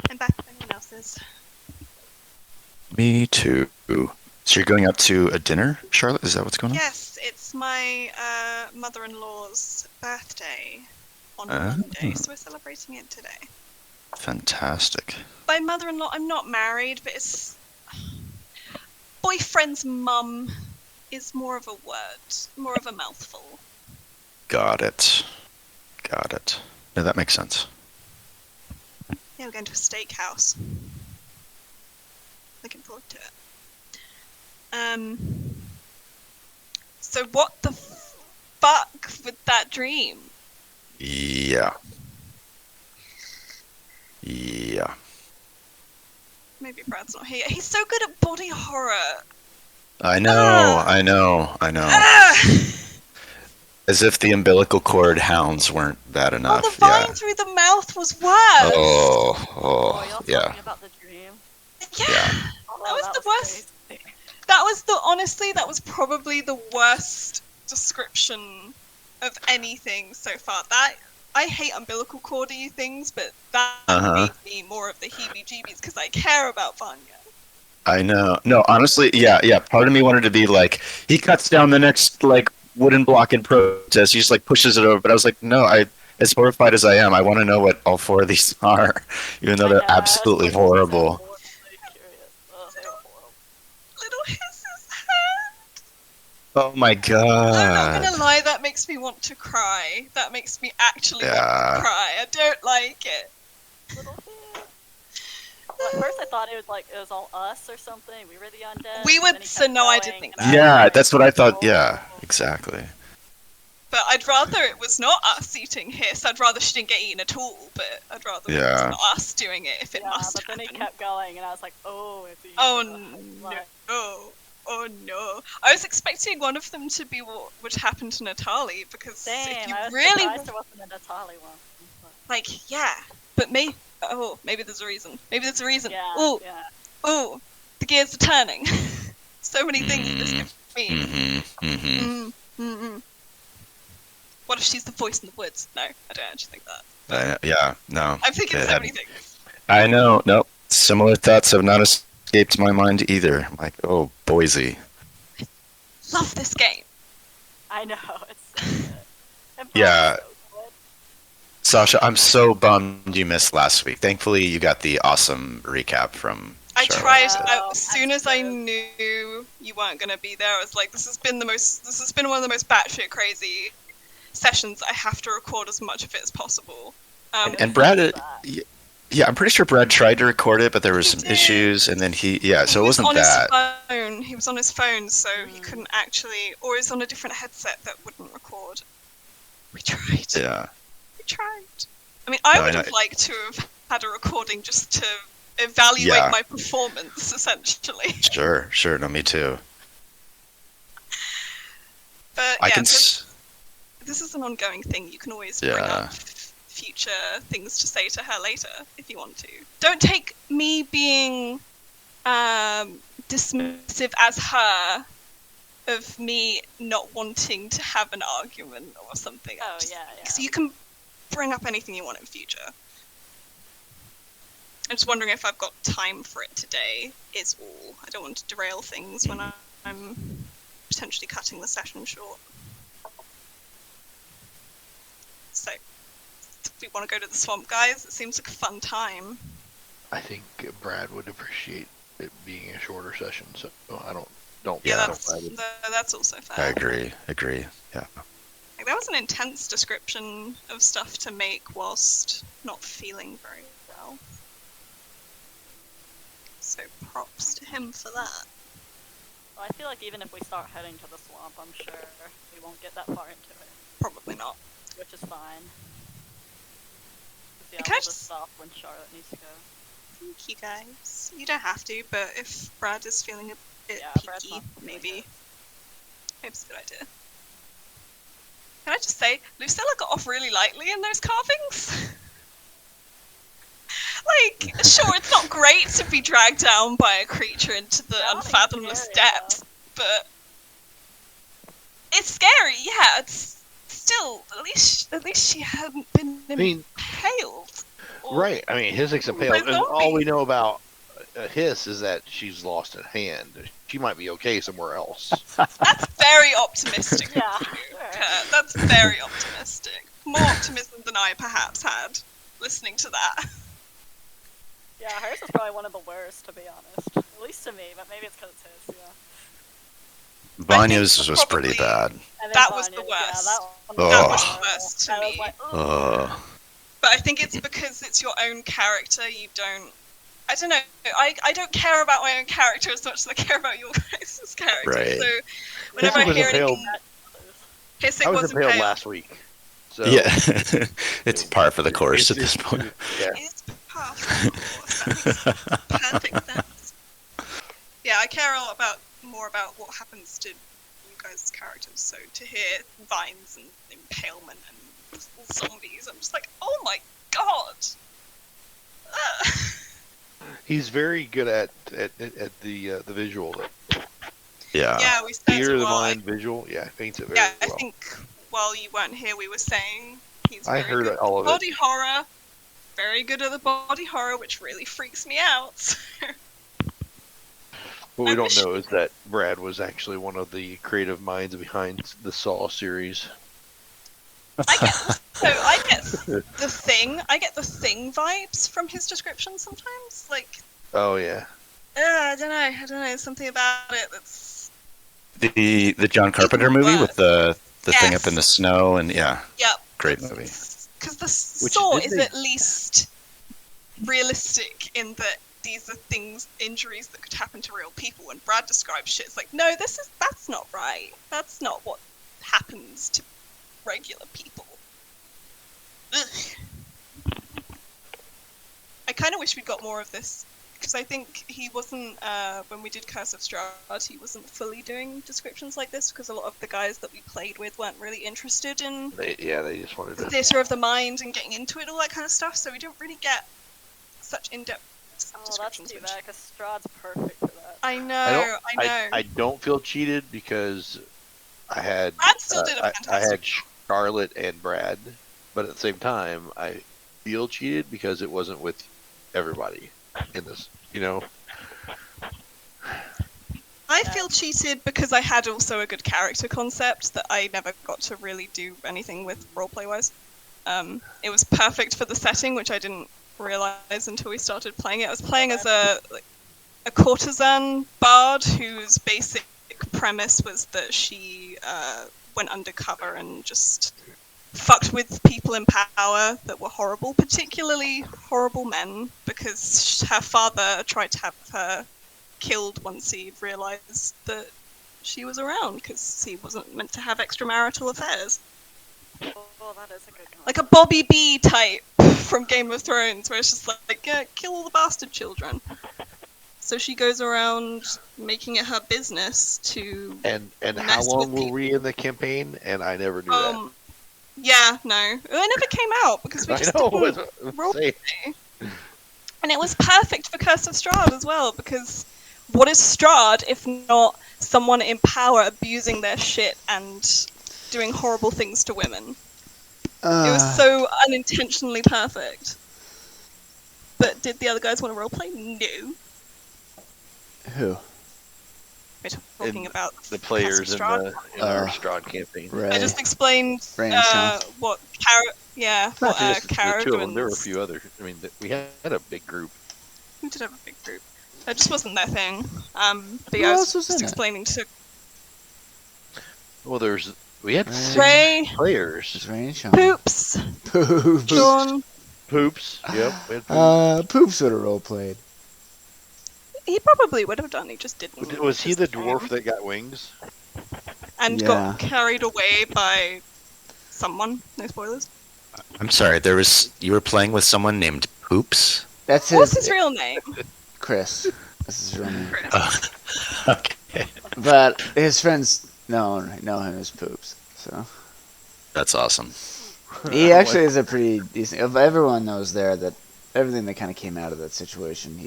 I'm back if anyone else is. Me too. So you're going out to a dinner, Charlotte? Is that what's going on? Yes, it's my mother-in-law's birthday on Ah. Monday, so we're celebrating it today. Fantastic. By mother-in-law, I'm not married, but it's boyfriend's mum is more of a word, more of a mouthful. Got it. Got it. No, that makes sense. Yeah, we're going to a steakhouse. Looking forward to it. So what the fuck with that dream? Yeah. Yeah. Maybe Brad's not here. He's so good at body horror. I know, Ah! I know, I know. Ah! As if the umbilical cord hounds weren't bad Oh, enough. the vine through the mouth was worse. Oh, y'all Yeah. talking about the dream? Yeah, Yeah. Oh, that was that the was worst. crazy. Honestly, that was probably the worst description of anything so far. I hate umbilical cordy things, but that Uh-huh. gave me more of the heebie-jeebies because I care about Vanya. I know. No, honestly, yeah. Part of me wanted to be like, he cuts down the next like wooden block in protest. He just like pushes it over. But I was like, no, as horrified as I am, I want to know what all four of these are, even though I they're know, I was absolutely so horrible. morbidly curious. Oh, they were horrible. Little Hiss's hand. Oh my I'm not god. gonna lie, that makes me want to cry. That makes me actually want to Yeah. cry. I don't like it. Little kid. Well, at first I thought it was all us or something. We were the undead. We but were- then he so kept no, I going, didn't think and I was Yeah, like, that's what I thought. Yeah, oh. exactly. But I'd rather it was not us eating Hiss. I'd rather she didn't get eaten at all. But I'd rather it was Yeah. not us doing it if it Yeah, must but then he happen. kept going, and I was like, oh, it's easy. Oh Like, no! Oh no! I was expecting one of them to be what would happen to Natalie because Same. if you I was really surprised there wasn't a Natalie one. But, like, yeah. But maybe there's a reason. Maybe there's a reason. yeah, Oh, yeah. oh, the gears are turning. So many things this could mean. Mm-hmm. Mm-hmm. Mm. What if she's the voice in the woods? No, I don't actually think that. Yeah, no. I'm thinking It so had- many things. I know. No, similar thoughts have not escaped my mind either. Like, oh, Boise. Love this game. I know, it's so good. And Yeah. Brad's so good. Sasha, I'm so bummed you missed last week. Thankfully, you got the awesome recap from. I Charlotte tried. instead. As soon as I knew you weren't gonna be there, I was like, "This has been one of the most batshit crazy sessions. I have to record as much of it as possible." And Brad, yeah, I'm pretty sure Brad tried to record it, but there were He some did. issues, and then so it was wasn't on that. his phone. He was on his phone, so he couldn't actually, or he's on a different headset that wouldn't record. We tried. Yeah. We tried. I mean, I No, I would know. have liked to have had a recording just to evaluate Yeah. my performance, essentially. Sure. No, me too. But I yeah, can. this is an ongoing thing. You can always bring Yeah. up future things to say to her later if you want to. Don't take me being dismissive as her of me not wanting to have an argument or something. Oh, yeah. So you can bring up anything you want in future. I'm just wondering if I've got time for it today, is all. I don't want to derail things when I'm potentially cutting the session short. So, if we want to go to the swamp, guys, it seems like a fun time. I think Brad would appreciate it being a shorter session, so I don't. Yeah, Brad would- that's also fair. I agree. Yeah. Like, that was an intense description of stuff to make whilst not feeling very well. So props to him for that. Well, I feel like even if we start heading to the swamp, I'm sure we won't get that far into it, Probably not. which is fine. Yeah, Can I we'll just just- stop when Charlotte needs to go. Thank you, guys. You don't have to, but if Brad is feeling a bit Yeah, Brad's peaky, not feeling maybe. good. Maybe it's a good idea. Can I just say, Lucilla got off really lightly in those carvings? Like, sure, it's not great to be dragged down by a creature into the Drowning unfathomless scary, depths, but it's scary. Yeah, it's still at least she hadn't been I mean, impaled. or- right. I mean, Hissix By impaled, and all we zombies. know about Hiss is that she's lost a hand. She might be okay somewhere else. That's very optimistic. Yeah, of you, sure. Kurt. That's very optimistic. More optimism than I perhaps had listening to that. Yeah, hers is probably one of the worst, to be honest. At least to me, but maybe it's because it's his, yeah. Vanya's was pretty probably- bad. And then That was the Vanya's, worst. Yeah, that That was horrible. the worst to I was me. like, Oh. But I think it's because it's your own character. You don't. I don't know. I don't care about my own character as much as I care about your guys' character. Right. So whenever Hissix I was hear impaled. anything, Hissing I was was impaled impaled. last week. So Yeah. It's par for the course at it's- this point. Yeah. It's perfect. Of course. That makes perfect sense. Yeah, I care a lot more about what happens to you guys' characters. So to hear vines and impalement and zombies, I'm just like, oh my god. Ugh. He's very good at the visual. Yeah. Yeah, we said Theater of the well, mind visual. Yeah, paints it very yeah, I well. think while you weren't here, we were saying he's I very heard good all at of it. body horror. Very good at the body horror, which really freaks me out. What we I don't wish- know is that Brad was actually one of the creative minds behind the Saw series. I get the thing. I get the thing vibes from his description sometimes. Like, Oh yeah. I don't know. Something about it that's. The John Carpenter Even movie with the thing Yes. up in the snow and yeah, Yep. great movie. Because the Which Saw did is they- at least realistic in that these are injuries that could happen to real people. When Brad describes shit, it's like, no, that's not right. That's not what happens to regular people. Ugh. I kind of wish we'd got more of this, because I think he wasn't, when we did Curse of Strahd, he wasn't fully doing descriptions like this, because a lot of the guys that we played with weren't really interested in They just wanted to. theatre of the mind and getting into it, all that kind of stuff, so we didn't really get such in-depth Oh, that's descriptions. too which- bad, because Strahd's perfect for that. I know. I don't feel cheated because I had Brad still did a I fantastic had Charlotte and Brad, but at the same time I feel cheated because it wasn't with everybody in this. I feel cheated because I had also a good character concept that I never got to really do anything with roleplay-wise. It was perfect for the setting, which I didn't realize until we started playing it. I was playing as a courtesan bard whose basic premise was that she went undercover and just fucked with people in power that were horrible, particularly horrible men, because her father tried to have her killed once he realized that she was around, because he wasn't meant to have extramarital affairs. Oh, that is a good one. Like a Bobby B type from Game of Thrones, where it's just like, yeah, kill all the bastard children. So she goes around making it her business to And how mess long with were we in the campaign? And I never knew that. Yeah, no. It never came out because we I just know. didn't roll Say- And it was perfect for Curse of Strahd as well, because what is Strahd if not someone in power abusing their shit and doing horrible things to women? It was so unintentionally perfect. But did the other guys want to roleplay? No. Who? We're talking about the Curse players of in Strahd. our Strahd campaign. Ray. I just explained Ray and Sean. what Not just the two of them. There were a Caradwin's- few others. I mean, we had a big group. We did have a big group. It just wasn't their thing. But Who yeah, I was else was just in it? explaining to Well, we had Ray. 6 Ray, players. It's Ray and Sean. Poops, Poops. Sean. Poops. Yep. We had Poops. Poops would have role played. He probably would have done. He just didn't. Was he the because- dwarf that got wings? And Yeah. got carried away by someone? No spoilers. I'm sorry, you were playing with someone named Poops? That's What's his real name? Chris. That's his real name. Chris. Okay. But his friends know him as Poops. So That's awesome. he actually is a pretty decent. If everyone knows there that everything that kind of came out of that situation,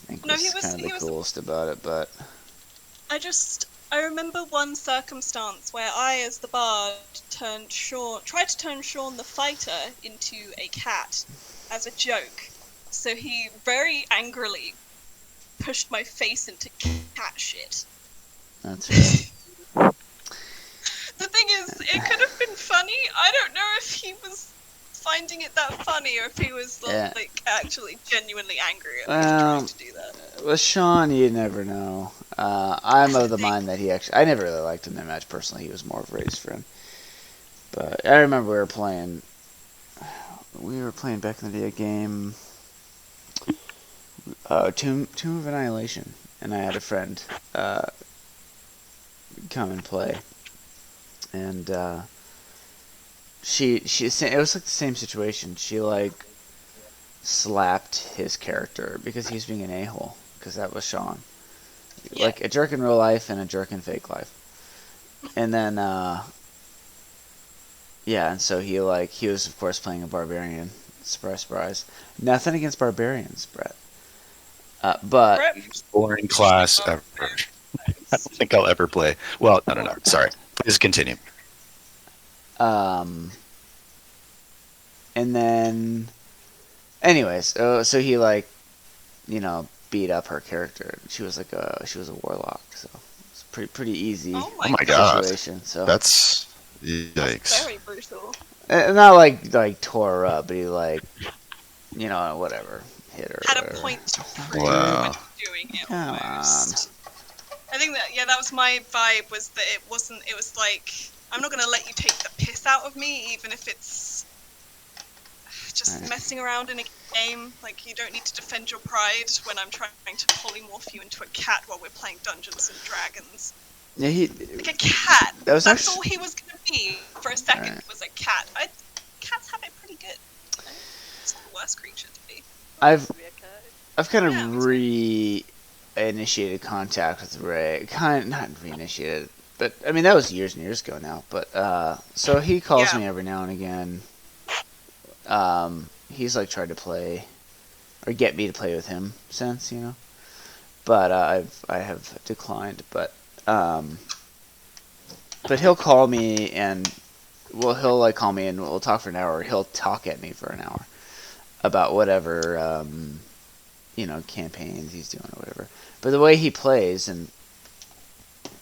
I think No, was, he was- kind of he the was- coolest about it. But I remember one circumstance where I, as the bard, tried to turn Sean the fighter into a cat as a joke. So he very angrily pushed my face into cat shit. that's right. The thing is, it could have been funny. I don't know if he was finding it that funny or if he was Yeah. like actually genuinely angry at me Well, trying to do that. With Sean, you never know. I'm of the mind that I never really liked him that much personally. He was more of Ray's friend. But I remember we were playing back in the day a game, Tomb of Annihilation, and I had a friend come and play, and it was like the same situation. She like slapped his character because he was being an a-hole, because that was Sean. Yeah. Like a jerk in real life and a jerk in fake life. And then, yeah, and so he was of course playing a barbarian. Surprise, surprise. Nothing against barbarians, Brett. But Brett, Boring class ever. I don't think I'll ever play. Well, no. Sorry. Please continue. and then, anyways, so he beat up her character. She was a warlock, so it's pretty easy oh Oh my my god. situation. So That's yikes. very brutal. not like tore her up, but he whatever hit her. Had or a whatever. point to prove Wow. when doing it Come almost. I think that was my vibe, was that it was like, I'm not gonna let you take the piss out of me, even if it's just Right. messing around in a game. Like, you don't need to defend your pride when I'm trying to polymorph you into a cat while we're playing Dungeons and Dragons. Yeah, Like a cat. That was That's actu- all he was gonna be for a second, Right. was a cat. Cats have it pretty good. You know? It's not the worst creature to be. I've To be a cat. I've kind Yeah, of me too. re-initiated contact with Ray. Not re-initiated, but I mean that was years and years ago now. But so he calls Yeah. me every now and again. He's like tried to play or get me to play with him since, but I have declined. But he'll call me and he'll like call me and we'll talk for an hour. Or he'll talk at me for an hour about whatever campaigns he's doing or whatever. But the way he plays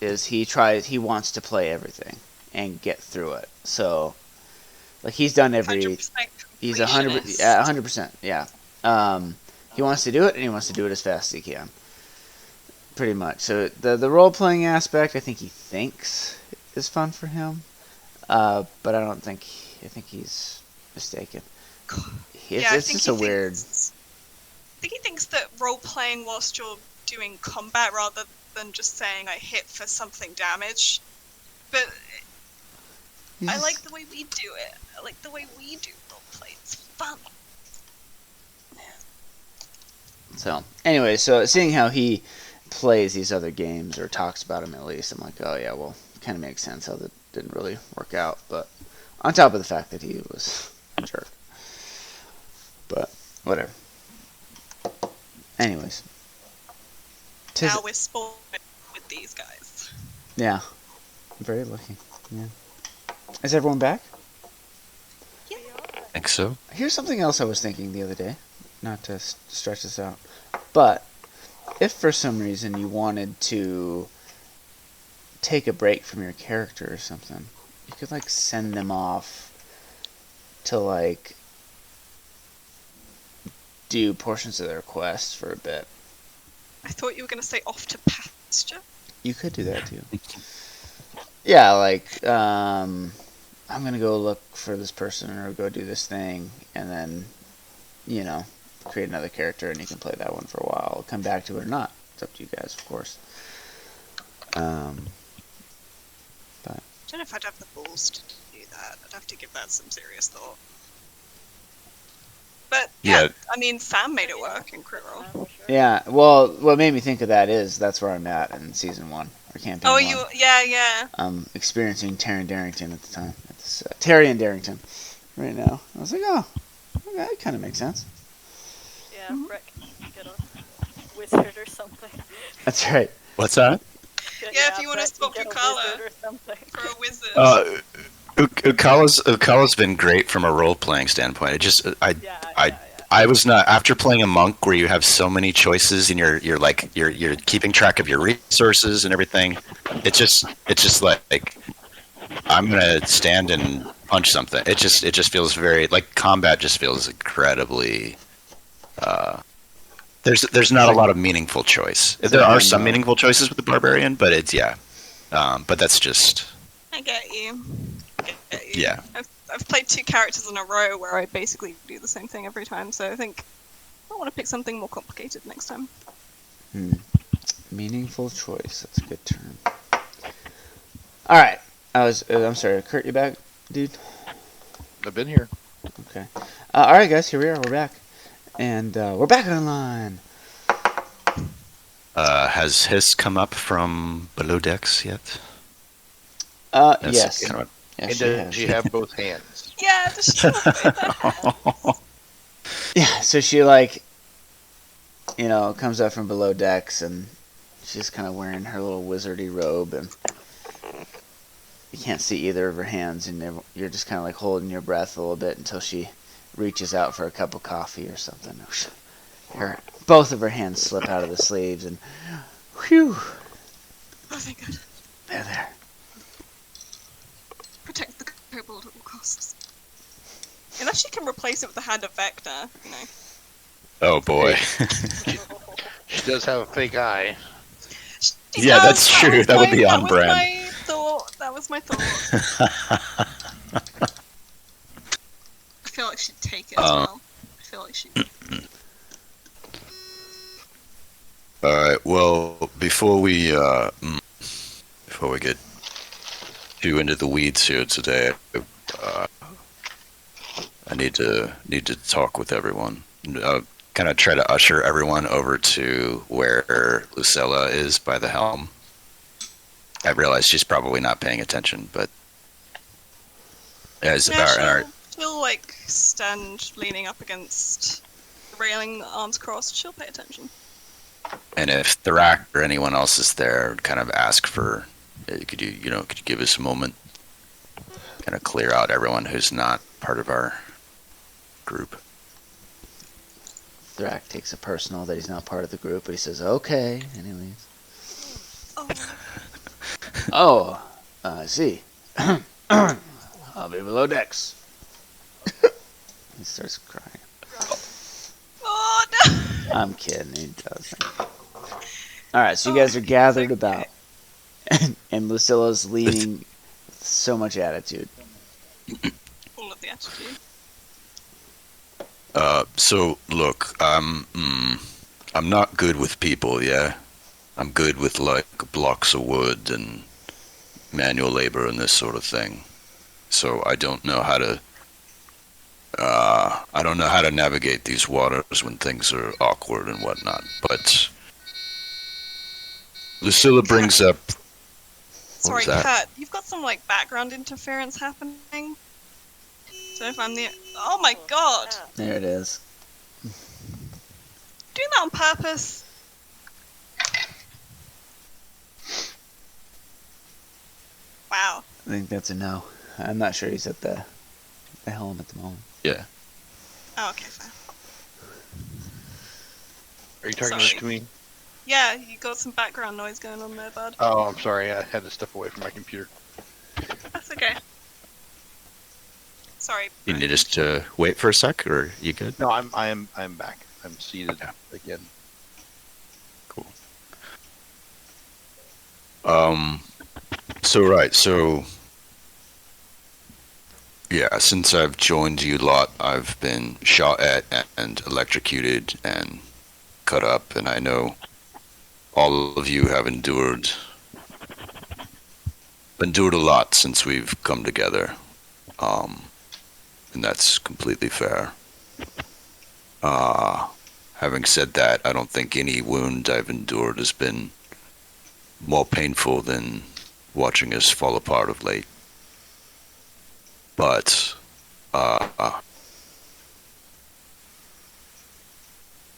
is he wants to play everything and get through it. So like he's done every 100% he's completionist. 100%, yeah. He wants to do it and he wants to do it as fast as he can. Pretty much. So the role playing aspect I think he thinks is fun for him. But I think he's mistaken. It's just a weird. I think he thinks that role playing whilst you're doing combat rather than just saying I hit for something damage. But I like the way we do it. I like the way we do role play. It's fun. So anyway, so seeing how he plays these other games or talks about them at least, I'm like, oh yeah, well, kind of makes sense how that didn't really work out. But on top of the fact that he was a jerk. But whatever. Anyways. Now we're spoiled with these guys. Yeah. I'm very lucky. Yeah. Is everyone back? Yeah. I think so. Here's something else I was thinking the other day. Not to stretch this out. But if for some reason you wanted to take a break from your character or something, you could like send them off to like do portions of their quest for a bit. I thought you were going to say off to pasture. You could do that too. Yeah, like I'm gonna go look for this person or go do this thing, and then create another character, and you can play that one for a while. Come back to it or not. It's up to you guys, of course. But I don't know if I'd have the balls to do that. I'd have to give that some serious thought. But yeah, Yeah. I mean, Sam made it work in Crit Roll. For sure. yeah, well, what made me think of that is that's where I'm at in season 1 or campaign Oh, 1. yeah. I'm experiencing Taryn Darrington at the time. It's Terry and Darrington right now. I was like, oh, okay, that kind of makes sense. Yeah, Brett can get a wizard or something. That's right. What's that? Yeah, if you wanna Brett can swap get a Ukala. wizard or something. For a wizard. Ukala's been great from a role playing standpoint. It just Yeah. I was not after playing a monk where you have so many choices and you're keeping track of your resources and everything. It's just like I'm gonna stand and punch something. It just feels very like combat. Just feels incredibly. There's not a lot of meaningful choice. It's There like are one some mode. meaningful choices with the barbarian, but it's but that's just I get you. yeah. I've played 2 characters in a row where I basically do the same thing every time, so I think I want to pick something more complicated next time. Meaningful choice. That's a good term. All right. I'm sorry. Kurt, you back, dude? I've been here. Okay. All right, guys. Here we are. We're back, and we're back online. Has Hiss come up from below decks yet? That's Yes. kind of Yes, And she does has. she have both hands? Yeah, does she have both? Yeah, so she like, comes up from below decks and she's kind of wearing her little wizardy robe and you can't see either of her hands and you're just kind of like holding your breath a little bit until she reaches out for a cup of coffee or something. Both of her hands slip out of the sleeves and whew, Oh, thank God. they're there. Protect the kobold at all costs. Unless she can replace it with the hand of Vector, oh boy. She does have a fake eye. She Yeah, does, that's true. That would be on brand. That was my thought. I feel like she'd take it as well. I feel like she'd. All right. Well, before we get too into the weeds here today, I need to talk with everyone. Kind of try to usher everyone over to where Lucilla is by the helm. I realize she's probably not paying attention, but as She'll like stand leaning up against the railing, arms crossed. She'll pay attention. and if Thrak or anyone else is there, kind of ask for, could you give us a moment, kind of clear out everyone who's not part of our group. Thrak takes it personal that he's not part of the group, but he says, okay, and he leaves. Oh. I see. I'll be below decks. He starts crying. Oh no! I'm kidding, he doesn't. Alright, so you guys are gathered about, and Lucilla's leaning with so much attitude. All of the attitude. So look, I'm not good with people, yeah? I'm good with like blocks of wood and manual labor and this sort of thing. So I don't know how to navigate these waters when things are awkward and whatnot. But Lucilla brings up. Sorry, that? Kurt, you've got some like background interference happening. So if I'm the oh my god, There it is. doing that on purpose. Wow. I think that's a no. I'm not sure he's at the helm at the moment. Yeah. Oh, okay, fine. Are you talking Sorry. to me? Yeah, you got some background noise going on there, bud. Oh, I'm sorry. I had to step away from my computer. That's okay. Sorry. You need us to wait for a sec, or you good? No, I'm back. I'm seated again. Cool. So yeah, since I've joined you lot, I've been shot at and electrocuted and cut up, and I know all of you have endured a lot since we've come together, and that's completely fair. Having said that, I don't think any wound I've endured has been more painful than watching us fall apart of late. But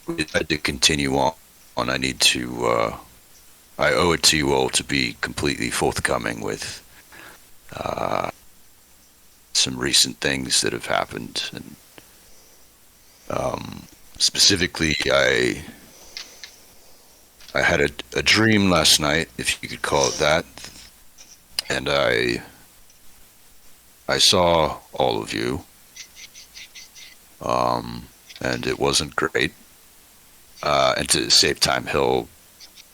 we had to continue on. I need to. I owe it to you all to be completely forthcoming with some recent things that have happened, and specifically, I had a dream last night, if you could call it that, and I saw all of you, and it wasn't great. And to save time, he'll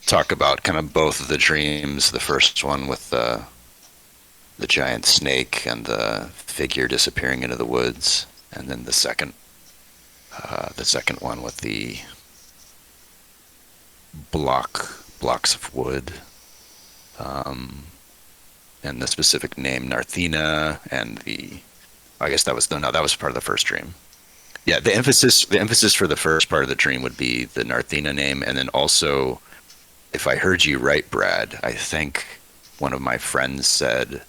talk about kind of both of the dreams. The first one with the giant snake and the figure disappearing into the woods, and then the second one with the blocks of wood, and the specific name Narthina, and I guess that was part of the first dream. Yeah, the emphasis for the first part of the dream would be the Narthina name, and then also, if I heard you right, Brad, I think one of my friends said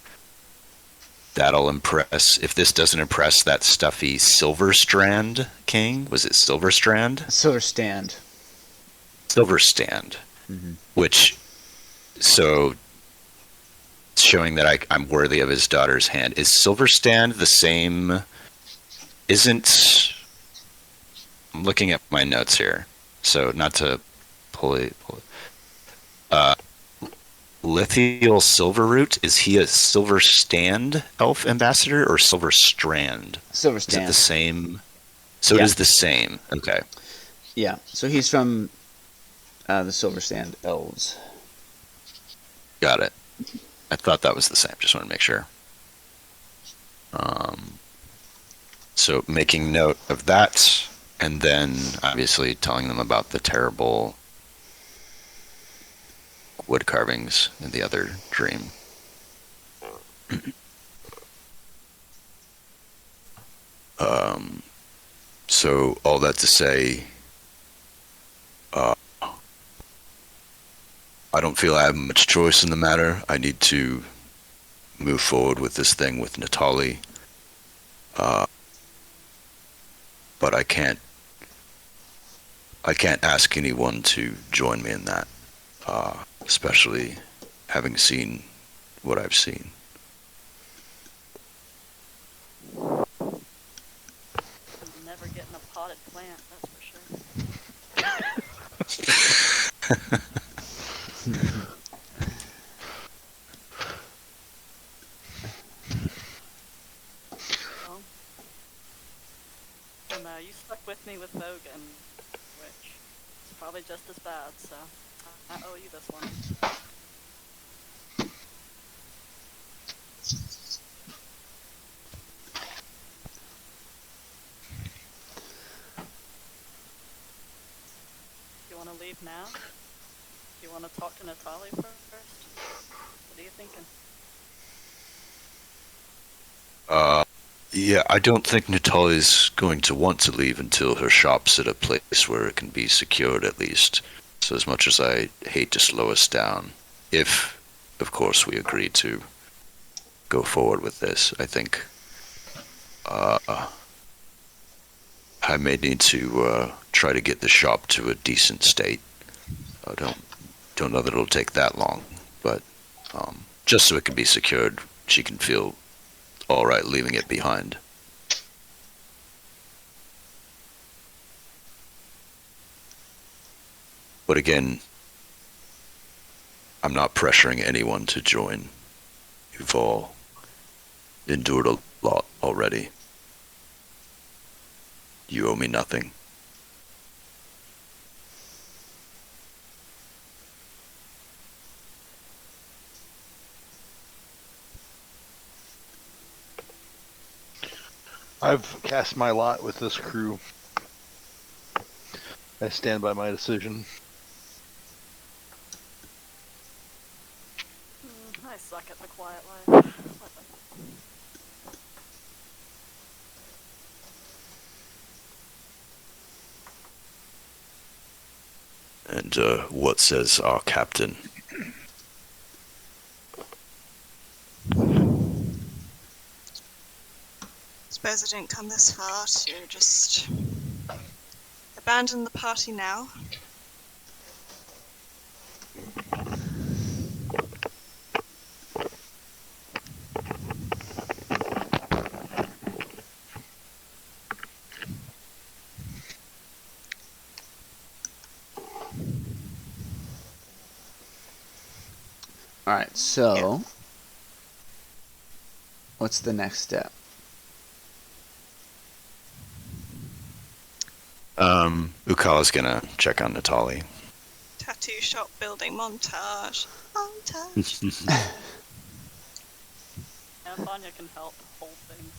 that'll impress. If this doesn't impress that stuffy Silverstrand king, was it Silverstrand? Silver stand. Silverstand, Mhm. which, so showing that I'm worthy of his daughter's hand. Is Silverstand the same? Isn't, I'm looking at my notes here, so not to pull it. Lithial Silverroot, is he a Silverstand elf ambassador or Silverstrand? Silver Is it stand. the same? So Yeah. it is the same. Okay. Yeah. So he's from the Silver Stand elves. Got it. I thought that was the same. Just want to make sure. So making note of that, and then obviously telling them about the terrible wood carvings in the other dream. So all that to say, I don't feel I have much choice in the matter. I need to move forward with this thing with Natali. But I can't ask anyone to join me in that, especially having seen what I've seen. I'm never getting a potted plant, that's for sure. Well, and you stuck with me with Bogan, which is probably just as bad, so I owe you this one. Do you want to leave now? Do you want to talk to Natalie first? What are you thinking? Yeah, I don't think Natali's going to want to leave until her shop's at a place where it can be secured at least. So as much as I hate to slow us down, if, of course, we agree to go forward with this, I think I may need to try to get the shop to a decent state. I don't know that it'll take that long, but just so it can be secured, she can feel all right leaving it behind. But again, I'm not pressuring anyone to join. You've all endured a lot already. You owe me nothing. I've cast my lot with this crew. I stand by my decision. I suck at the quiet life. And what says our captain? Suppose I didn't come this far to just abandon the party now. Alright, so what's the next step? Ukala's gonna check on Natali. Tattoo shop building montage. Montage. Yeah, Vanya can help hold things.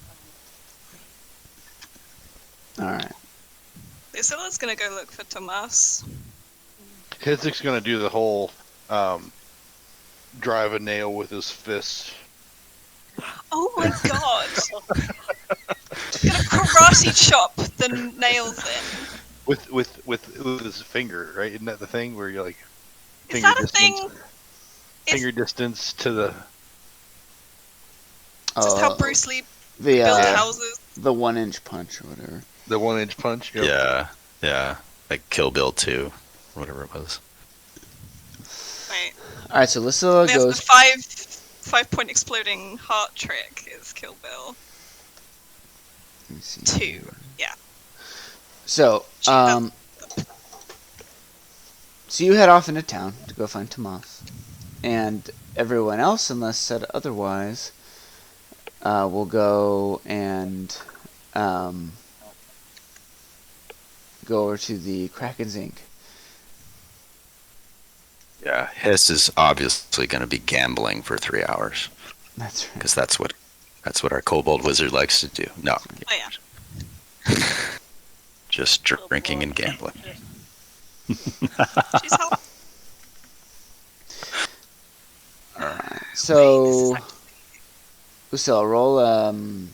Alright. Lucilla's gonna go look for Tomas. Hitzik's gonna do the whole drive a nail with his fist. Oh my god! Gonna karate chop the nails in. With his finger, right? Isn't that the thing where you're like Is that a thing? finger distance to the Just how Oh, Bruce Lee the built Yeah. houses. the 1-inch punch or whatever. The 1-inch punch. Yep. Yeah. Like Kill Bill 2, whatever it was. Right. All right, so Lucilla There's the goes. 5-point exploding heart trick is Kill Bill Let me see 2. here. Yeah. So, so you head off into town to go find Tomas, and everyone else, unless said otherwise, will go and go over to the Kraken's Inc. Yeah, Hiss is obviously going to be gambling for 3 hours That's right. because that's what our kobold wizard likes to do. No, Oh yeah. just drinking and gambling. She's hot. So, Lucilla, roll. Am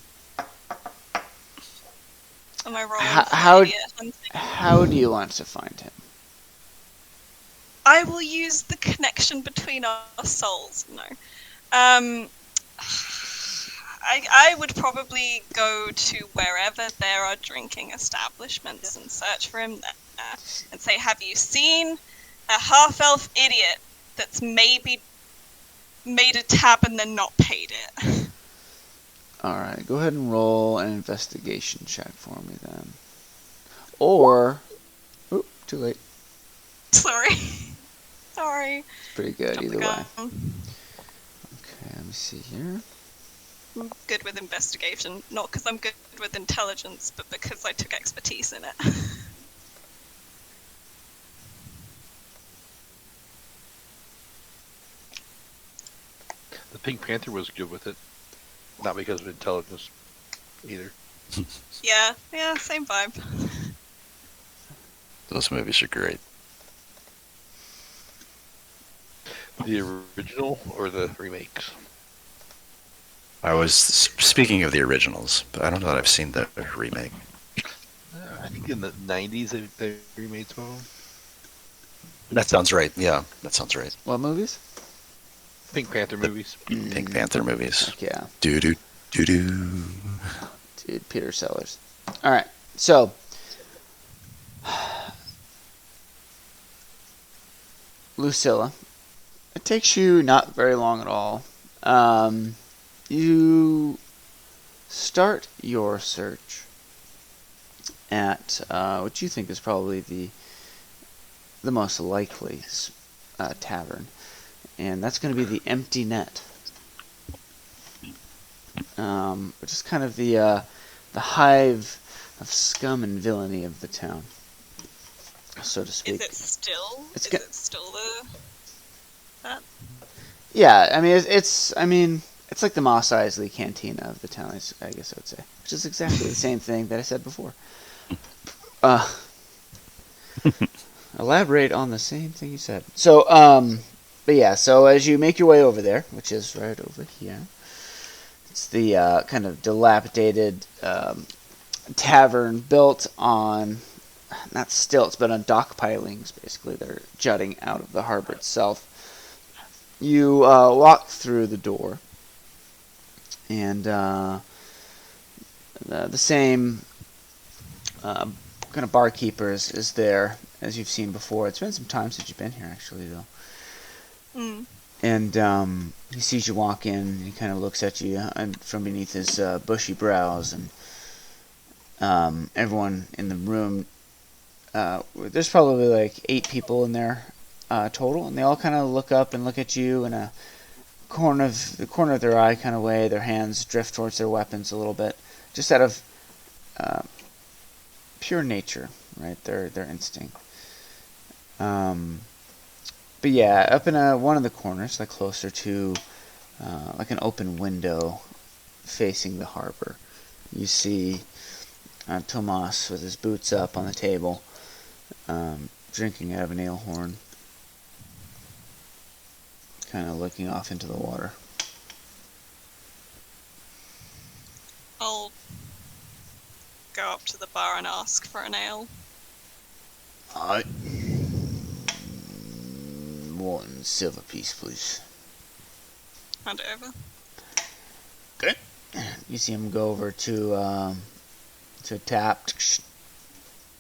I rolling How for idiot hunting? how do you want to find him? I will use the connection between our souls. No. I would probably go to wherever there are drinking establishments and search for him there and say, have you seen a half-elf idiot that's maybe made a tab and then not paid it? All right, go ahead and roll an investigation check for me then. Or, oop, too late. Sorry. Sorry. It's pretty good Jumped the either way. gun. Okay, let me see here. I'm good with investigation, not because I'm good with intelligence, but because I took expertise in it. The Pink Panther was good with it, not because of intelligence either. Yeah, same vibe. Those movies are great. The original or the remakes? I was speaking of the originals, but I don't know that I've seen the remake. I think in the 90s they remade some of them. That sounds right. Yeah, that sounds right. What movies? Pink Panther movies. Pink Panther movies. Heck yeah. Doo doo doo doo. Dude, Peter Sellers. All right, so Lucilla, it takes you not very long at all. You start your search at what you think is probably the most likely tavern, and that's going to be the Empty Net, which is kind of the hive of scum and villainy of the town, so to speak. Is it still? It's Is it still that? Yeah, I mean it's like the Mos Eisley Cantina of the town, I guess I would say, which is exactly the same thing that I said before. Elaborate on the same thing you said. So, but yeah, so as you make your way over there, which is right over here, it's the kind of dilapidated tavern built on, not stilts, but on dock pilings, basically. They're jutting out of the harbor itself. You walk through the door, and the same kind of barkeeper is there, as you've seen before. It's been some time since you've been here, actually, though. Mm. And he sees you walk in, and he kind of looks at you from beneath his bushy brows, and everyone in the room, there's probably like 8 people in there total, and they all kind of look up and look at you in a corner of their eye kind of way. Their hands drift towards their weapons a little bit, just out of pure nature, right? Their instinct. But yeah, up in one of the corners, like closer to like an open window facing the harbor, you see Tomas with his boots up on the table, drinking out of an ale horn, kind of looking off into the water. I'll go up to the bar and ask for an ale. Alright. 1 silver piece, please. Hand it over. Okay. You see him go over to a tap,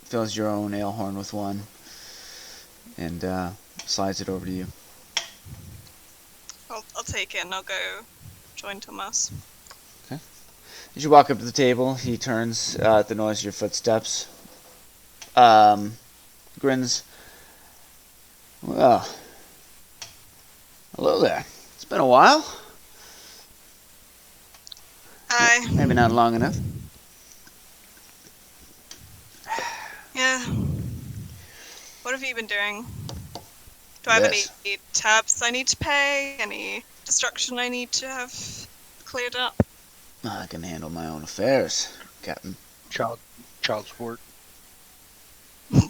fills your own ale horn with one, and slides it over to you. I'll take it and I'll go join Tomas. As you walk up to the table, he turns at the noise of your footsteps, grins. Well, hello there. It's been a while. Aye. Maybe not long enough. Yeah. What have you been doing? Do I have Yes. any tabs I need to pay? Any destruction I need to have cleared up? I can handle my own affairs, Captain. Child support. God,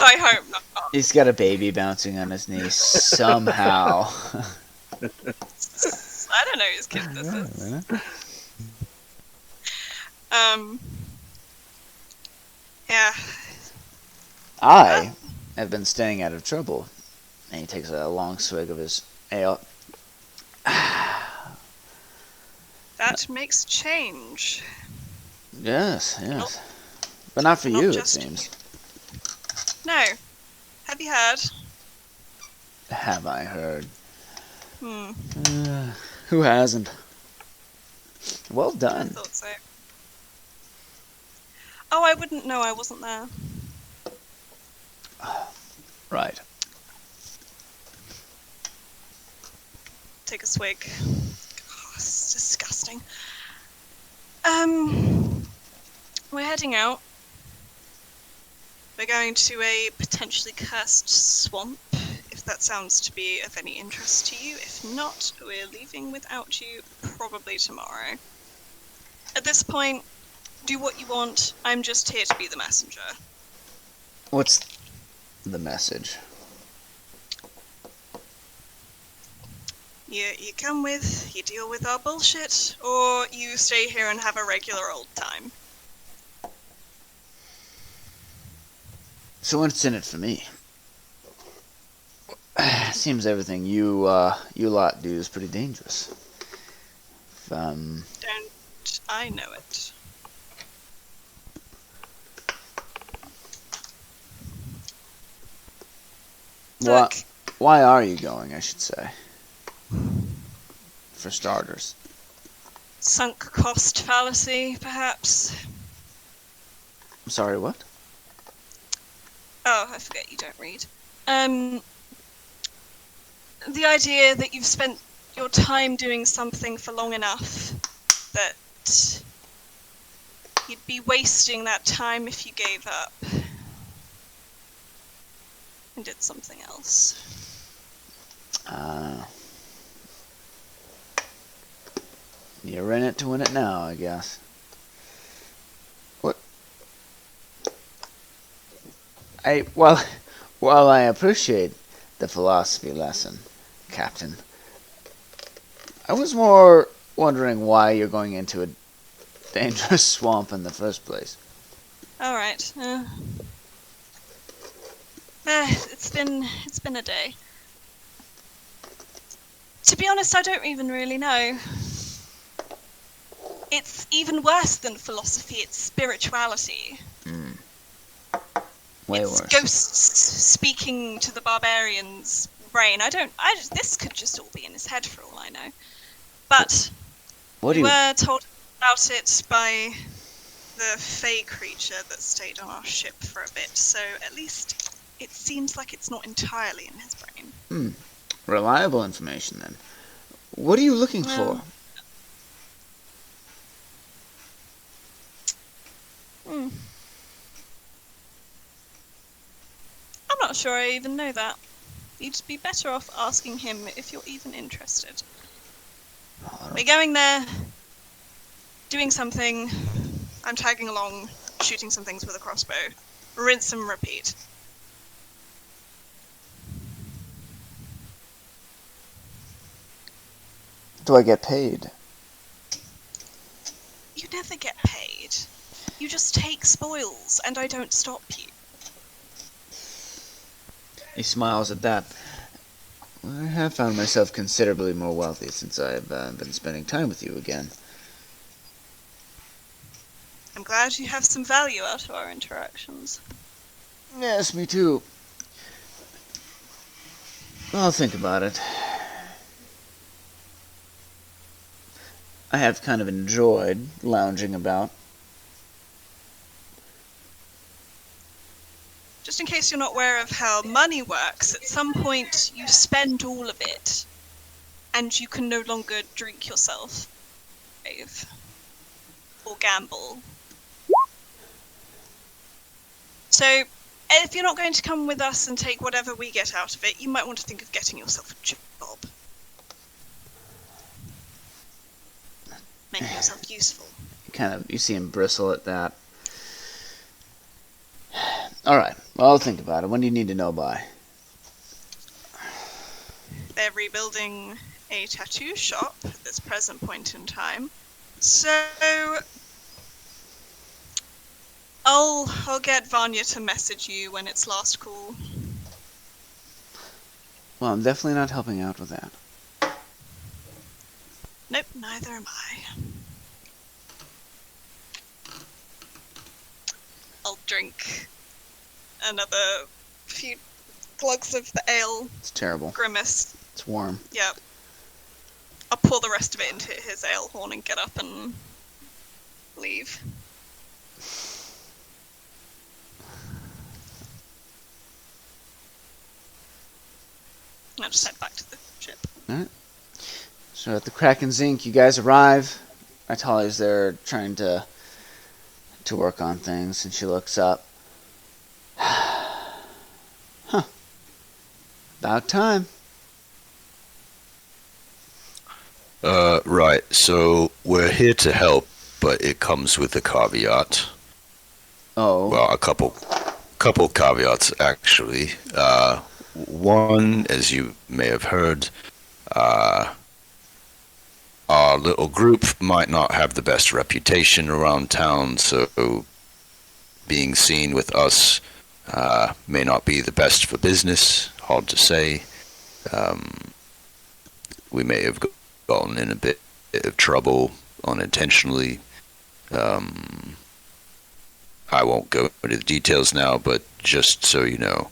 I hope not. He's got a baby bouncing on his knee somehow. I don't know whose kid this is. Yeah. I have been staying out of trouble. And he takes a long swig of his ale. That makes change. Yes. Nope. But not for Not you, it just seems. No. Have you heard? Have I heard? Hmm. Who hasn't? Well I done. thought so. Oh, I wouldn't know. I wasn't there. Right. Take a swig. Oh, it's disgusting. We're heading out. We're going to a potentially cursed swamp, if that sounds to be of any interest to you. If not, we're leaving without you probably tomorrow. At this point, do what you want. I'm just here to be the messenger. What's the message? You come with, you deal with our bullshit, or you stay here and have a regular old time. So what's in it for me? Seems everything you lot do is pretty dangerous. Don't I know it? Look, Why are you going, I should say? For starters. sunk cost fallacy, perhaps? I'm sorry, what? Oh, I forget you don't read. The idea that you've spent your time doing something for long enough that you'd be wasting that time if you gave up and did something else. You're in it to win it now, I guess. What? While I appreciate the philosophy lesson, Captain, I was more wondering why you're going into a dangerous swamp in the first place. All right. It's been a day. To be honest, I don't even really know. It's even worse than philosophy. It's spirituality. Way It's worse. ghosts speaking to the barbarian's brain. This could just all be in his head for all I know. But What do we you? were told about it by the fey creature that stayed on our ship for a bit, so at least it seems like it's not entirely in his brain. Reliable information, then. What are you looking for? I'm not sure I even know that. You'd be better off asking him if you're even interested. We're going there, doing something, I'm tagging along, shooting some things with a crossbow. Rinse and repeat. Do I get paid? You never get paid. You just take spoils, and I don't stop you. He smiles at that. I have found myself considerably more wealthy since I've been spending time with you again. I'm glad you have some value out of our interactions. Yes, me too. I'll think about it. I have kind of enjoyed lounging about. Just in case you're not aware of how money works, at some point you spend all of it, and you can no longer drink yourself, Dave, or gamble. So, if you're not going to come with us and take whatever we get out of it, you might want to think of getting yourself a job. Making yourself useful. You see him bristle at that. Alright, well, I'll think about it. When do you need to know by? They're rebuilding a tattoo shop at this present point in time. So I'll get Vanya to message you when it's last call. Well, I'm definitely not helping out with that. Nope, neither am I. I'll drink another few glugs of the ale. It's terrible. Grimace. It's warm. Yep. I'll pour the rest of it into his ale horn and get up and leave. I'll just head back to the ship. Alright. So at the Kraken's Zinc, you guys arrive. Italia's there trying to work on things, and she looks up. Huh. About time. Right, so we're here to help, but it comes with a caveat. Oh. Well, a couple caveats, actually. One, as you may have heard, our little group might not have the best reputation around town, so being seen with us may not be the best for business. Hard to say. We may have gotten in a bit of trouble unintentionally. I won't go into the details now, but just so you know.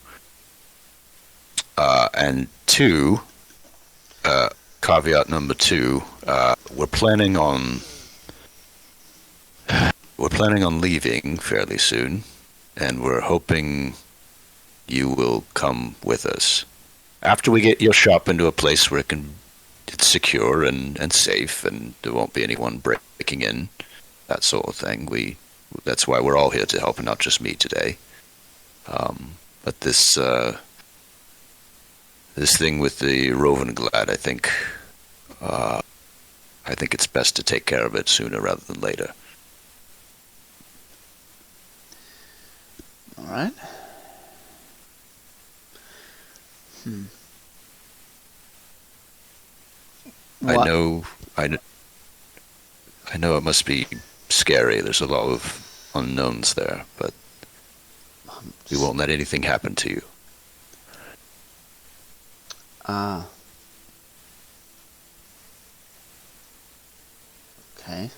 And two, caveat number two, we're planning on leaving fairly soon, and we're hoping you will come with us after we get your shop into a place where it's secure and safe, and there won't be anyone breaking in, that sort of thing. That's why we're all here to help, and not just me today. But this thing with the Rovenglad, I think it's best to take care of it sooner rather than later. All right. I know it must be scary. There's a lot of unknowns there, but we won't let anything happen to you. Okay.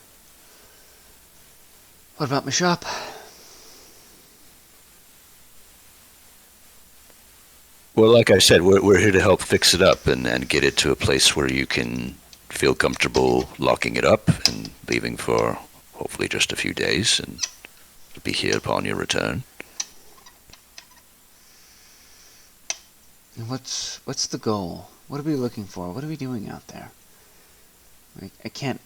What about my shop? Well, like I said, we're here to help fix it up and get it to a place where you can feel comfortable locking it up and leaving for hopefully just a few days, and be here upon your return. And what's the goal? What are we looking for? What are we doing out there? I can't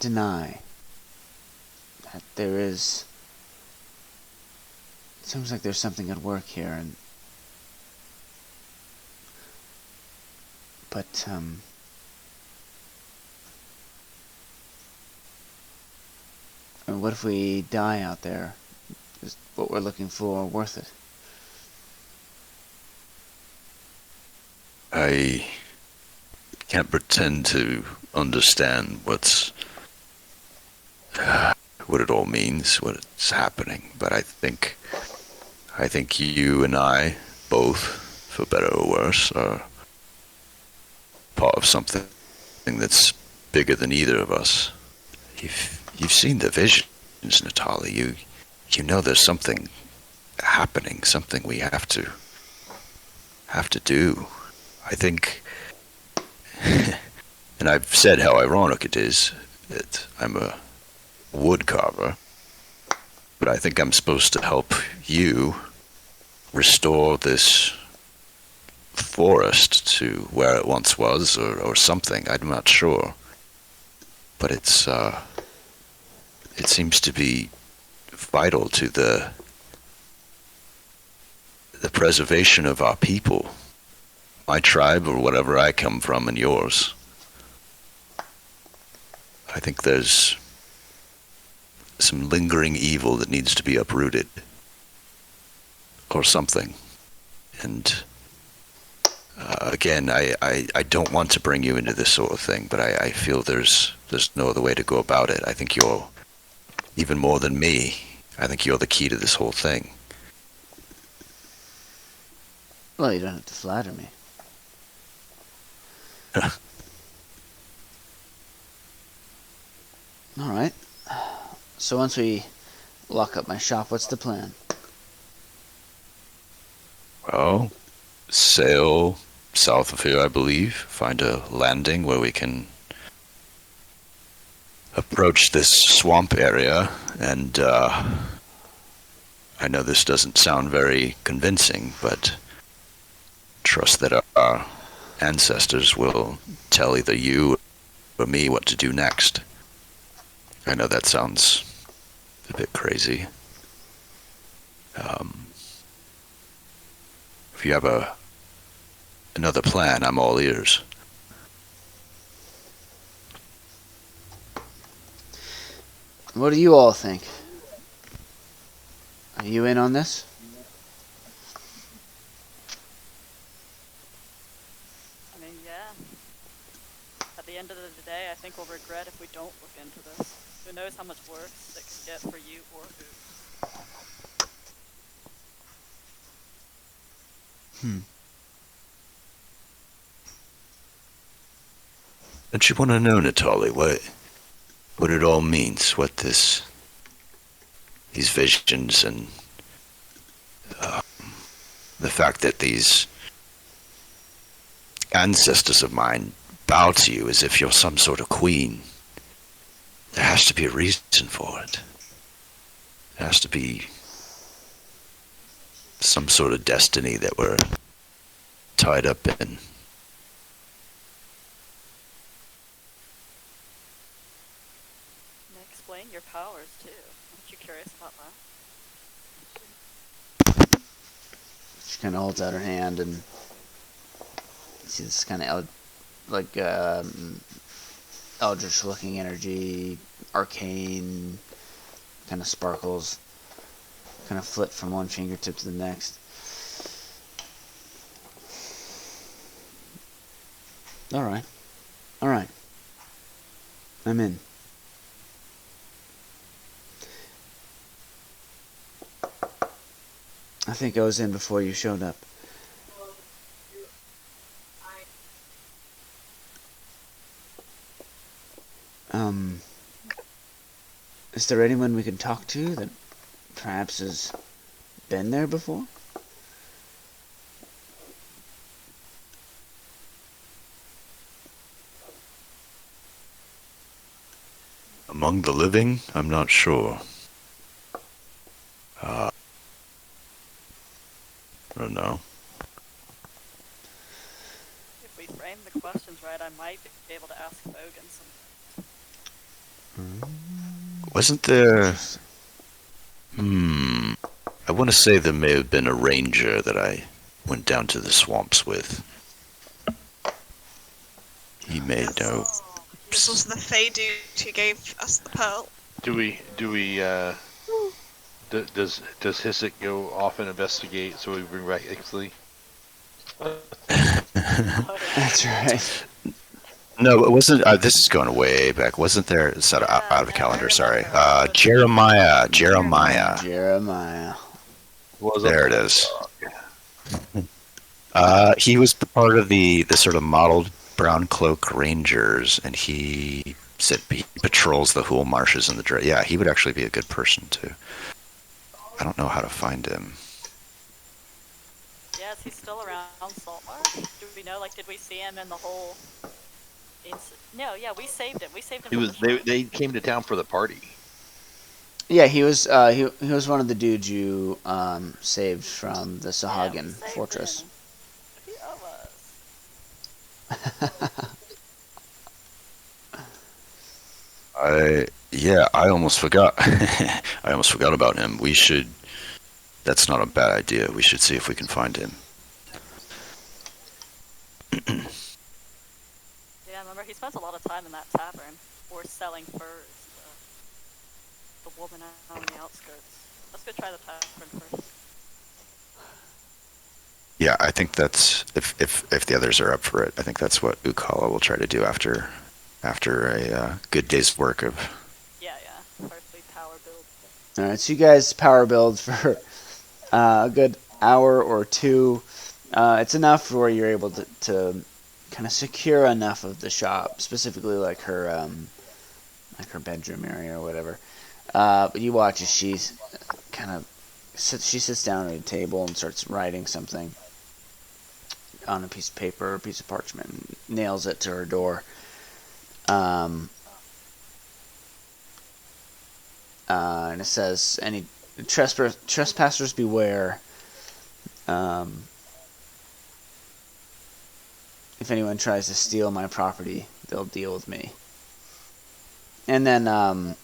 deny that there is. It seems like there's something at work here, but I mean, what if we die out there? Is what we're looking for worth it? I can't pretend to understand what it all means, what's happening, but I think you and I, both, for better or worse, are part of something that's bigger than either of us. You've seen the visions, Natalie. You know there's something happening, something we have to do. I think, and I've said how ironic it is that I'm a wood carver, but I think I'm supposed to help you restore this forest to where it once was, or something. I'm not sure, but it seems to be vital to the preservation of our people, my tribe, or whatever I come from, and yours. I think there's some lingering evil that needs to be uprooted, or something. And again, I don't want to bring you into this sort of thing, but I feel there's no other way to go about it. I think you're, even more than me, I think you're the key to this whole thing. Well, you don't have to flatter me. Alright. So once we lock up my shop, what's the plan? Well, sail south of here, I believe. Find a landing where we can approach this swamp area. And I know this doesn't sound very convincing, but trust that our ancestors will tell either you or me what to do next. I know that sounds a bit crazy. If you have another plan, I'm all ears. What do you all think? Are you in on this? I mean, yeah. At the end of the day, I think we'll regret if we don't look into this. Who knows how much worse it could get for you or who. Don't you want to know, Natalie, what it all means? What these visions and the fact that these ancestors of mine bow to you as if you're some sort of queen. There has to be a reason for it. There has to be some sort of destiny that we're tied up in. Explain your powers too. Aren't you curious about that? She kind of holds out her hand, and you see this kind of eldritch-looking energy, arcane, kind of sparkles, kind of flit from one fingertip to the next. All right. I'm in. I think I was in before you showed up. Is there anyone we can talk to that perhaps has been there before? Among the living, I'm not sure. I don't know. If we frame the questions right, I might be able to ask Bogan some. Wasn't there... I want to say there may have been a ranger that I went down to the swamps with. He made no... This was the Fey dude who gave us the pearl. Does Hyssik go off and investigate so we bring back Ixley? That's right. No, it wasn't. This is going way back. Wasn't there? It's out of the calendar. Sorry. Jeremiah. There it is. He was part of the sort of mottled brown cloak rangers, and he he patrols the Hool Marshes and the Dray. Yeah, he would actually be a good person too. I don't know how to find him. Yeah, is he still around Saltmarsh? Do we know? Like, did we see him in the whole? No, yeah, we saved him. We saved him. He From was. the They came to town for the party. Yeah, he was he was one of the dudes you saved from the Yeah, we Sahagin saved fortress. him. He of us. I almost forgot. I almost forgot about him. We should. That's not a bad idea. We should see if we can find him. Yeah, remember he spends a lot of time in that tavern or selling furs to the woman out on the outskirts. Let's go try the tavern first. Yeah, I think that's if the others are up for it. I think that's what Ukala will try to do after a good day's work of. Yeah. First we power build. All right, so you guys power build for a good hour or two. It's enough where you're able to kind of secure enough of the shop, specifically like her bedroom area or whatever. But you watch as she's kind of she sits down at a table and starts writing something on a piece of paper or a piece of parchment and nails it to her door. And it says, "Any trespassers beware. If anyone tries to steal my property, they'll deal with me." And then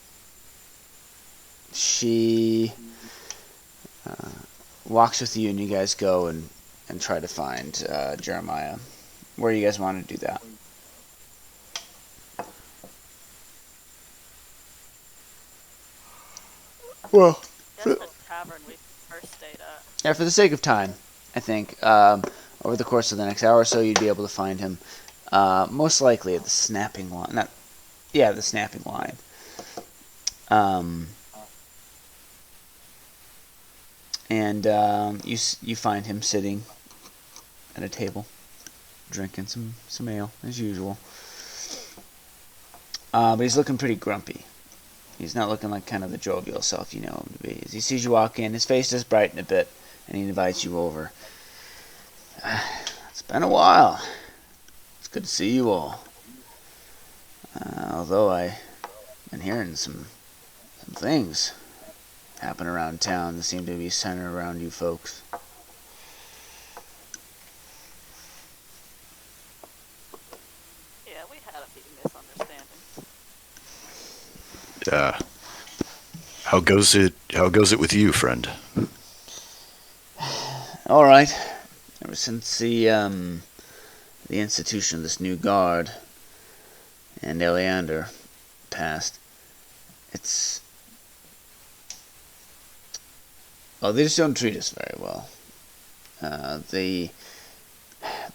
she walks with you, and you guys go and try to find Jeremiah. Where do you guys want to do that? Well, Guess the tavern we first stayed at. yeah, for the sake of time, I think over the course of the next hour or so, you'd be able to find him. Most likely at the snapping line. The snapping line. And you find him sitting at a table, drinking some ale as usual. But he's looking pretty grumpy. He's not looking like kind of the jovial self you know him to be. As he sees you walk in, his face does brighten a bit, and he invites you over. It's been a while. It's good to see you all. Although I've been hearing some things happen around town that seem to be centered around you folks. Yeah, we had a few misunderstandings. How goes it? How goes it with you, friend? All right. Ever since the institution of this new guard and Eleander passed, it's they just don't treat us very well. They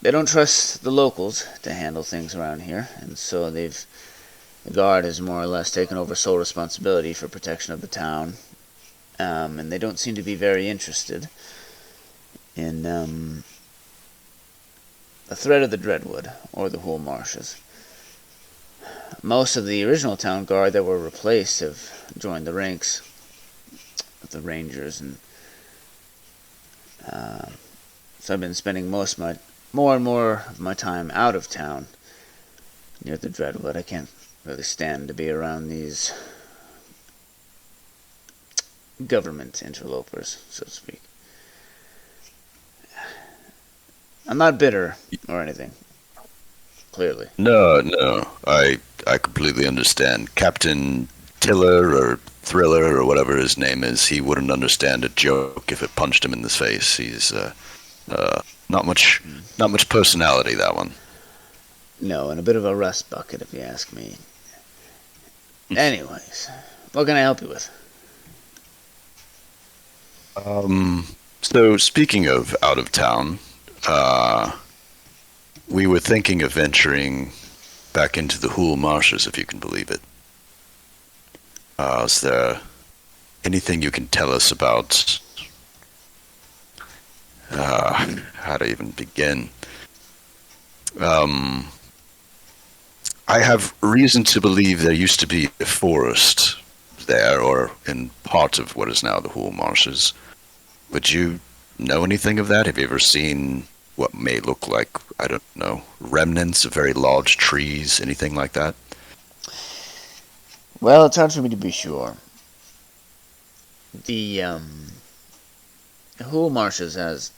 don't trust the locals to handle things around here, and so the guard has more or less taken over sole responsibility for protection of the town, and they don't seem to be very interested in the threat of the Dreadwood or the Hool Marshes. Most of the original town guard that were replaced have joined the ranks of the Rangers, and so I've been spending more and more of my time out of town near the Dreadwood. I can't really stand to be around these government interlopers, so to speak. I'm not bitter or anything, clearly. No, I completely understand. Captain Tiller or Thriller or whatever his name is, he wouldn't understand a joke if it punched him in the face. He's not much personality, that one. No, and a bit of a rust bucket, if you ask me. Anyways, what can I help you with? So speaking of out of town, we were thinking of venturing back into the Hool Marshes, if you can believe it. Is there anything you can tell us about how to even begin? I have reason to believe there used to be a forest there, or in part of what is now the Hool Marshes. Would you know anything of that? Have you ever seen what may look like, I don't know, remnants of very large trees, anything like that? Well, it's hard for me to be sure. The Hool Marshes has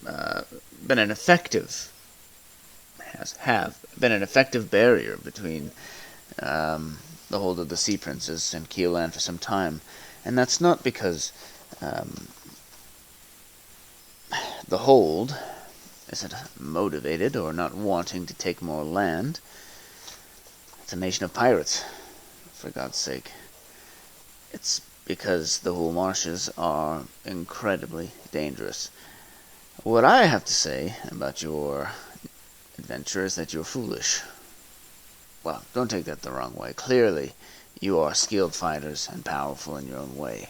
been an effective have been an effective barrier between the hold of the Sea Princes and Keelan for some time, and that's not because the hold isn't motivated or not wanting to take more land. It's a nation of pirates, for God's sake. It's because the Hool Marshes are incredibly dangerous. What I have to say about your adventure is that you're foolish. Well, don't take that the wrong way. Clearly, you are skilled fighters and powerful in your own way.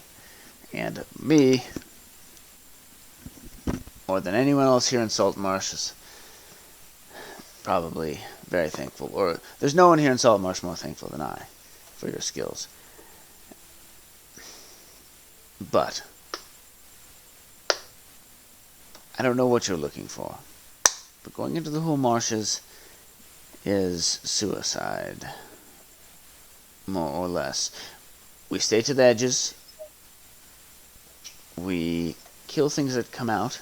And me, more than anyone else here in Saltmarsh, is probably very thankful. Or there's no one here in Saltmarsh more thankful than I for your skills. But I don't know what you're looking for. But going into the Hool Marshes is suicide, more or less. We stay to the edges. We kill things that come out,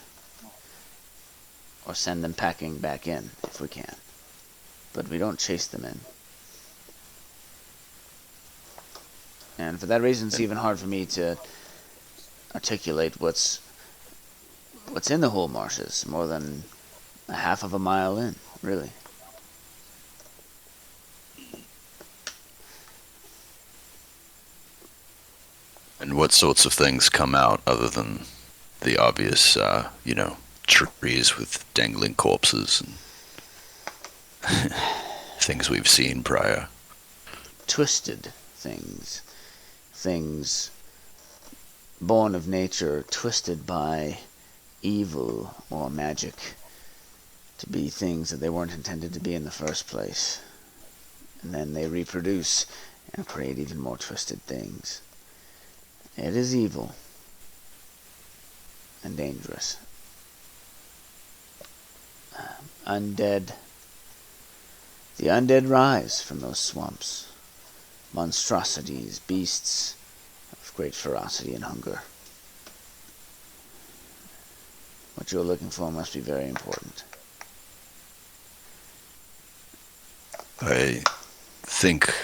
or send them packing back in, if we can. But we don't chase them in. And for that reason, it's even hard for me to articulate what's in the Hool Marshes, more than a half of a mile in, really. And what sorts of things come out other than the obvious, trees with dangling corpses and things we've seen prior? Twisted things. Things born of nature, twisted by evil or magic to be things that they weren't intended to be in the first place. And then they reproduce and create even more twisted things. It is evil and dangerous. Undead. The undead rise from those swamps. Monstrosities, beasts of great ferocity and hunger. What you're looking for must be very important. I think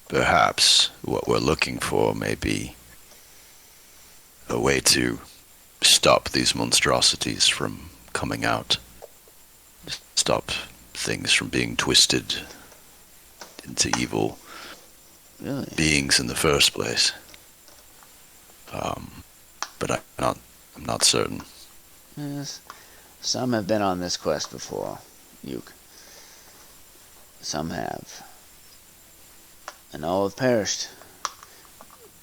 perhaps what we're looking for may be a way to stop these monstrosities from coming out. Stop things from being twisted into evil beings in the first place. But I'm not certain. Yes, some have been on this quest before, Uke. Some have. And all have perished.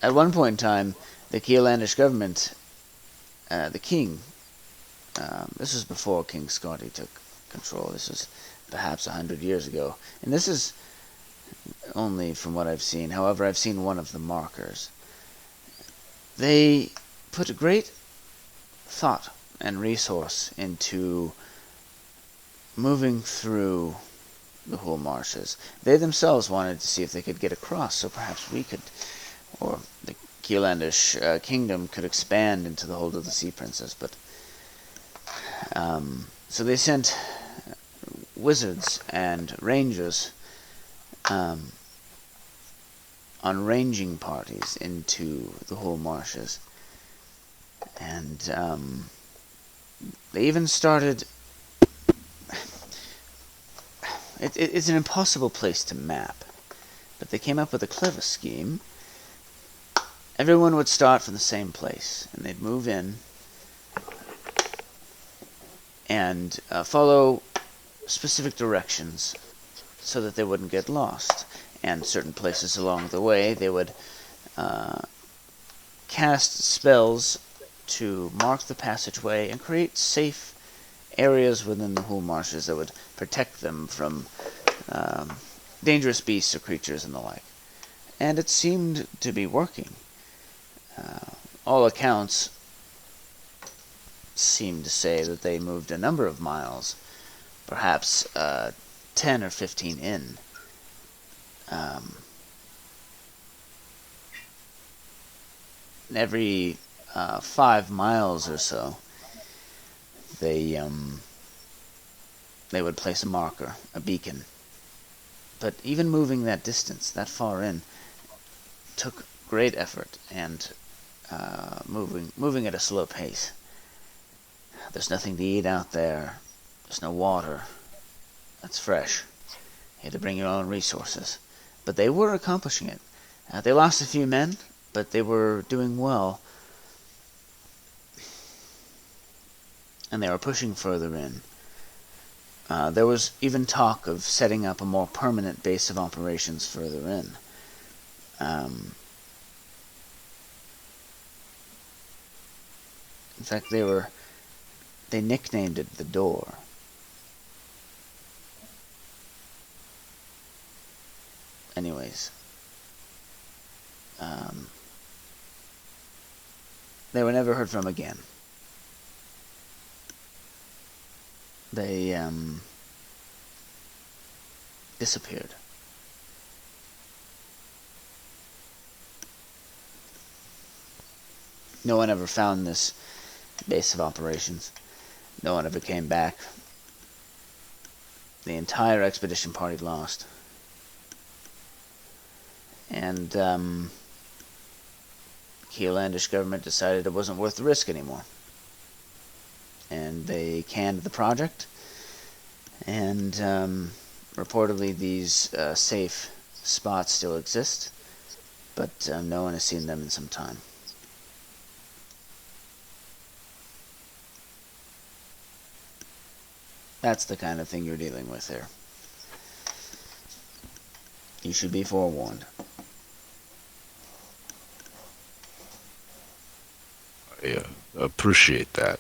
At one point in time, the Keelandish government, the king, this was before King Scotty took control. This was perhaps 100 years ago. And this is only from what I've seen. However, I've seen one of the markers. They put a great thought and resource into moving through the Hool Marshes. They themselves wanted to see if they could get across, so perhaps we could, or the Keelandish kingdom could expand into the hold of the Sea Princes. But so they sent wizards and rangers on ranging parties into the Hool Marshes, and they even started. It's an impossible place to map, but they came up with a clever scheme. Everyone would start from the same place, and they'd move in and follow specific directions so that they wouldn't get lost. And certain places along the way, they would cast spells to mark the passageway and create safe areas within the Hool Marshes that would protect them from dangerous beasts or creatures and the like. And it seemed to be working. All accounts seemed to say that they moved a number of miles, perhaps 10 or 15 in. Every 5 miles or so, they would place a marker, a beacon. But even moving that distance, that far in, took great effort and moving at a slow pace. There's nothing to eat out there. There's no water that's fresh. You had to bring your own resources. But they were accomplishing it. They lost a few men, but they were doing well. And they were pushing further in. There was even talk of setting up a more permanent base of operations further in. In fact, they nicknamed it the Door. Anyways, they were never heard from again. They disappeared. No one ever found this base of operations. No one ever came back. The entire expedition party lost. And Keelandish government decided it wasn't worth the risk anymore. And they canned the project. And reportedly these safe spots still exist. But no one has seen them in some time. That's the kind of thing you're dealing with here. You should be forewarned. I appreciate that.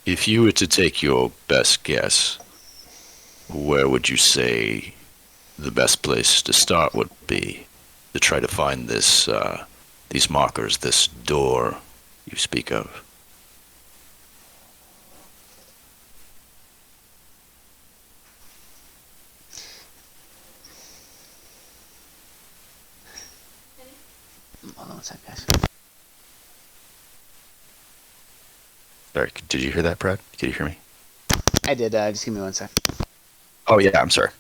If you were to take your best guess, where would you say the best place to start would be to try to find this, these markers, this door you speak of? Hold on one sec, guys. Sorry, did you hear that, Brad? Did you hear me? I did. Just give me one sec. Oh, yeah, I'm sorry.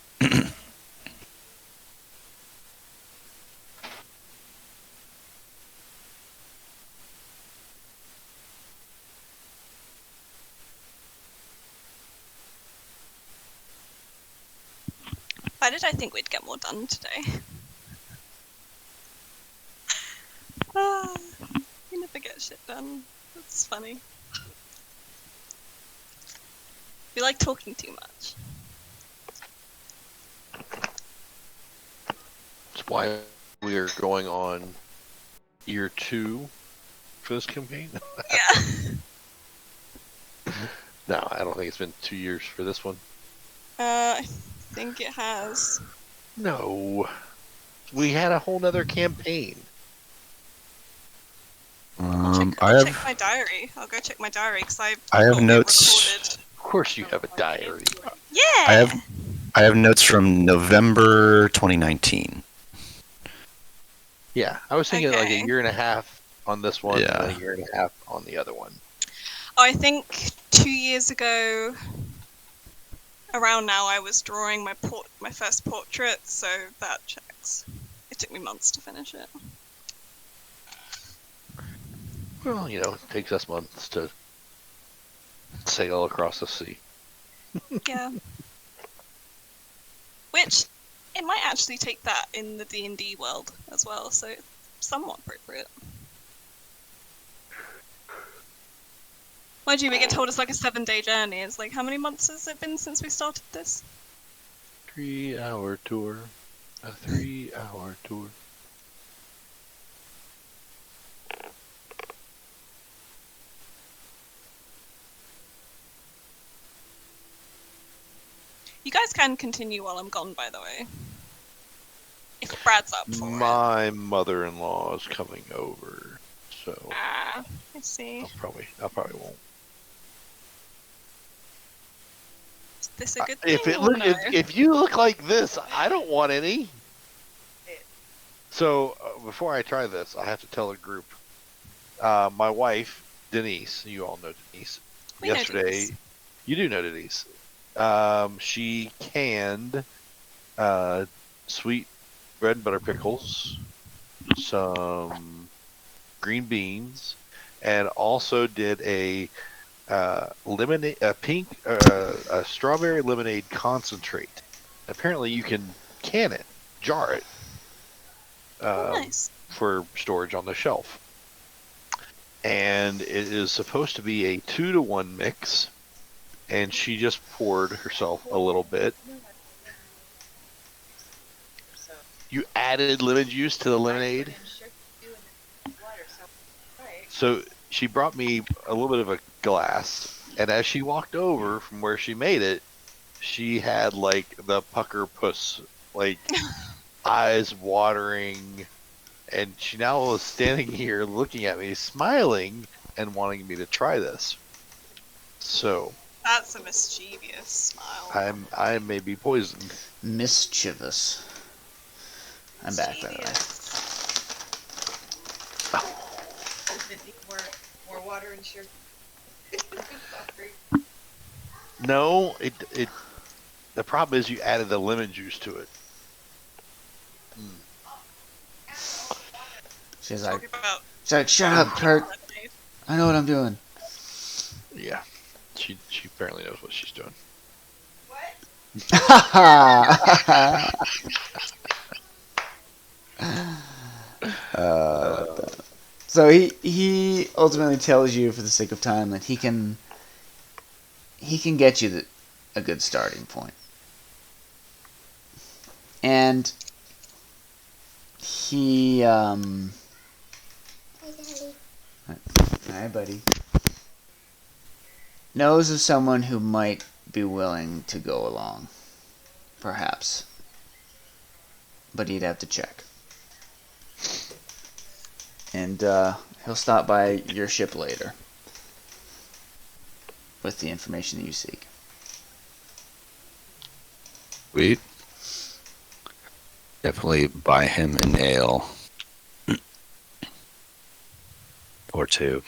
Why did I think we'd get more done today? We never get shit done. That's funny. We like talking too much. That's why we are going on year 2 for this campaign. Yeah. No, I don't think it's been 2 years for this one. I think it has. No. We had a whole nother campaign. I'll I check my diary. I'll go check my diary because I have got it notes. recorded. Of course you have a diary. Yeah. I have notes from November 2019. Yeah, I was thinking like Okay. a year and a half on this one Yeah. and a year and a half on the other one. Oh, I think 2 years ago, around now, I was drawing my first portrait, so that checks. It took me months to finish it. Well, you know, it takes us months to sail across the sea. Yeah. Which, it might actually take that in the D&D world as well, so it's somewhat appropriate. Mind you, we get told it's like a 7-day journey. It's like, how many months has it been since we started this? 3-hour tour. A 3-hour tour. You guys can continue while I'm gone, by the way. Brad's up for My mother-in-law is coming over, so it. I see. I probably won't. Is this a good thing? If it or look, no? if you look like this, I don't want any. So before I try this, I have to tell a group. My wife, Denise, you all know Denise. We know Yesterday, Denise. you do know Denise. She canned sweet bread and butter pickles, some green beans, and also did a lemonade, a strawberry lemonade concentrate. Apparently, you can can it, jar it, Oh, nice. for storage on the shelf. And it is supposed to be a 2-to-1 mix, and she just poured herself a little bit. You added lemon juice to the lemonade? So she brought me a little bit of a glass, and as she walked over from where she made it, she had like the pucker puss, like eyes watering, and she now was standing here looking at me, smiling, and wanting me to try this. So That's a mischievous smile. I may be poisoned. Mischievous. I'm back, by the way. More water and sugar. No, it. The problem is you added the lemon juice to it. She's Talking about like, shut up, Kurt. lemonade. I know what I'm doing. Yeah, she apparently knows what she's doing. So he ultimately tells you, for the sake of time, that he can get you a good starting point. And he hi, buddy. Knows of someone who might be willing to go along, perhaps, but he'd have to check. And he'll stop by your ship later with the information that you seek. Sweet. Definitely buy him an ale. Or two.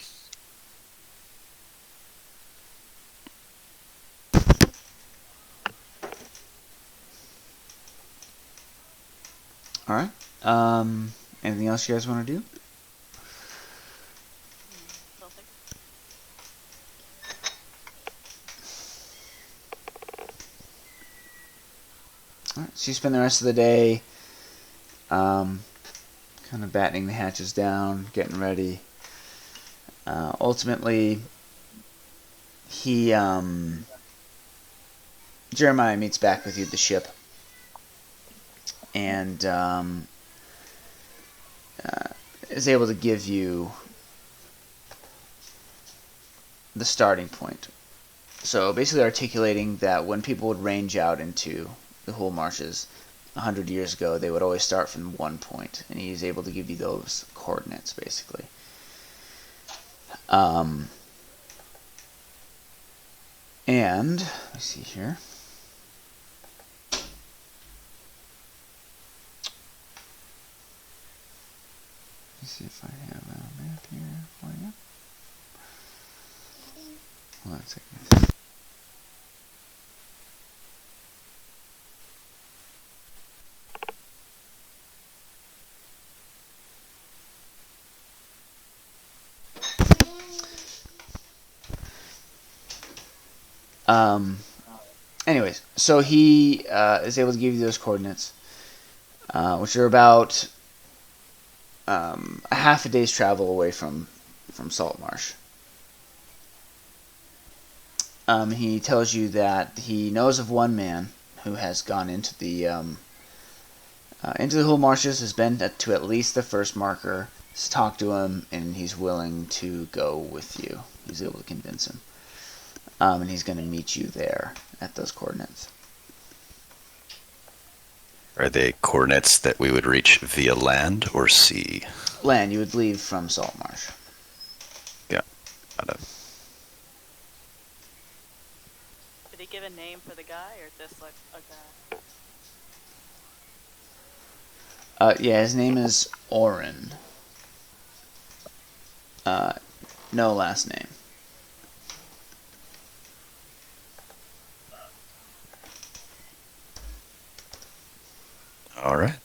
Alright. Anything else you guys want to do? Don't think. Alright, so you spend the rest of the day kind of battening the hatches down, getting ready. Ultimately, Jeremiah meets back with you at the ship, and is able to give you the starting point. So basically articulating that when people would range out into the Hull Marshes 100 years ago, they would always start from one point, and he's able to give you those coordinates, basically. And, let me see here. Let me see if I have a map here for you. Hold on a second. Anyways, so he is able to give you those coordinates, which are about a half a day's travel away from Saltmarsh. He tells you that he knows of one man who has gone into the Hull Marshes, has been to at least the first marker, has talked to him, and he's willing to go with you. He's able to convince him. And he's going to meet you there at those coordinates. Are they coordinates that we would reach via land or sea? Land, you would leave from Saltmarsh. Yeah. Got it. Did he give a name for the guy, or just like a guy? Yeah, his name is Orin. No last name. All right.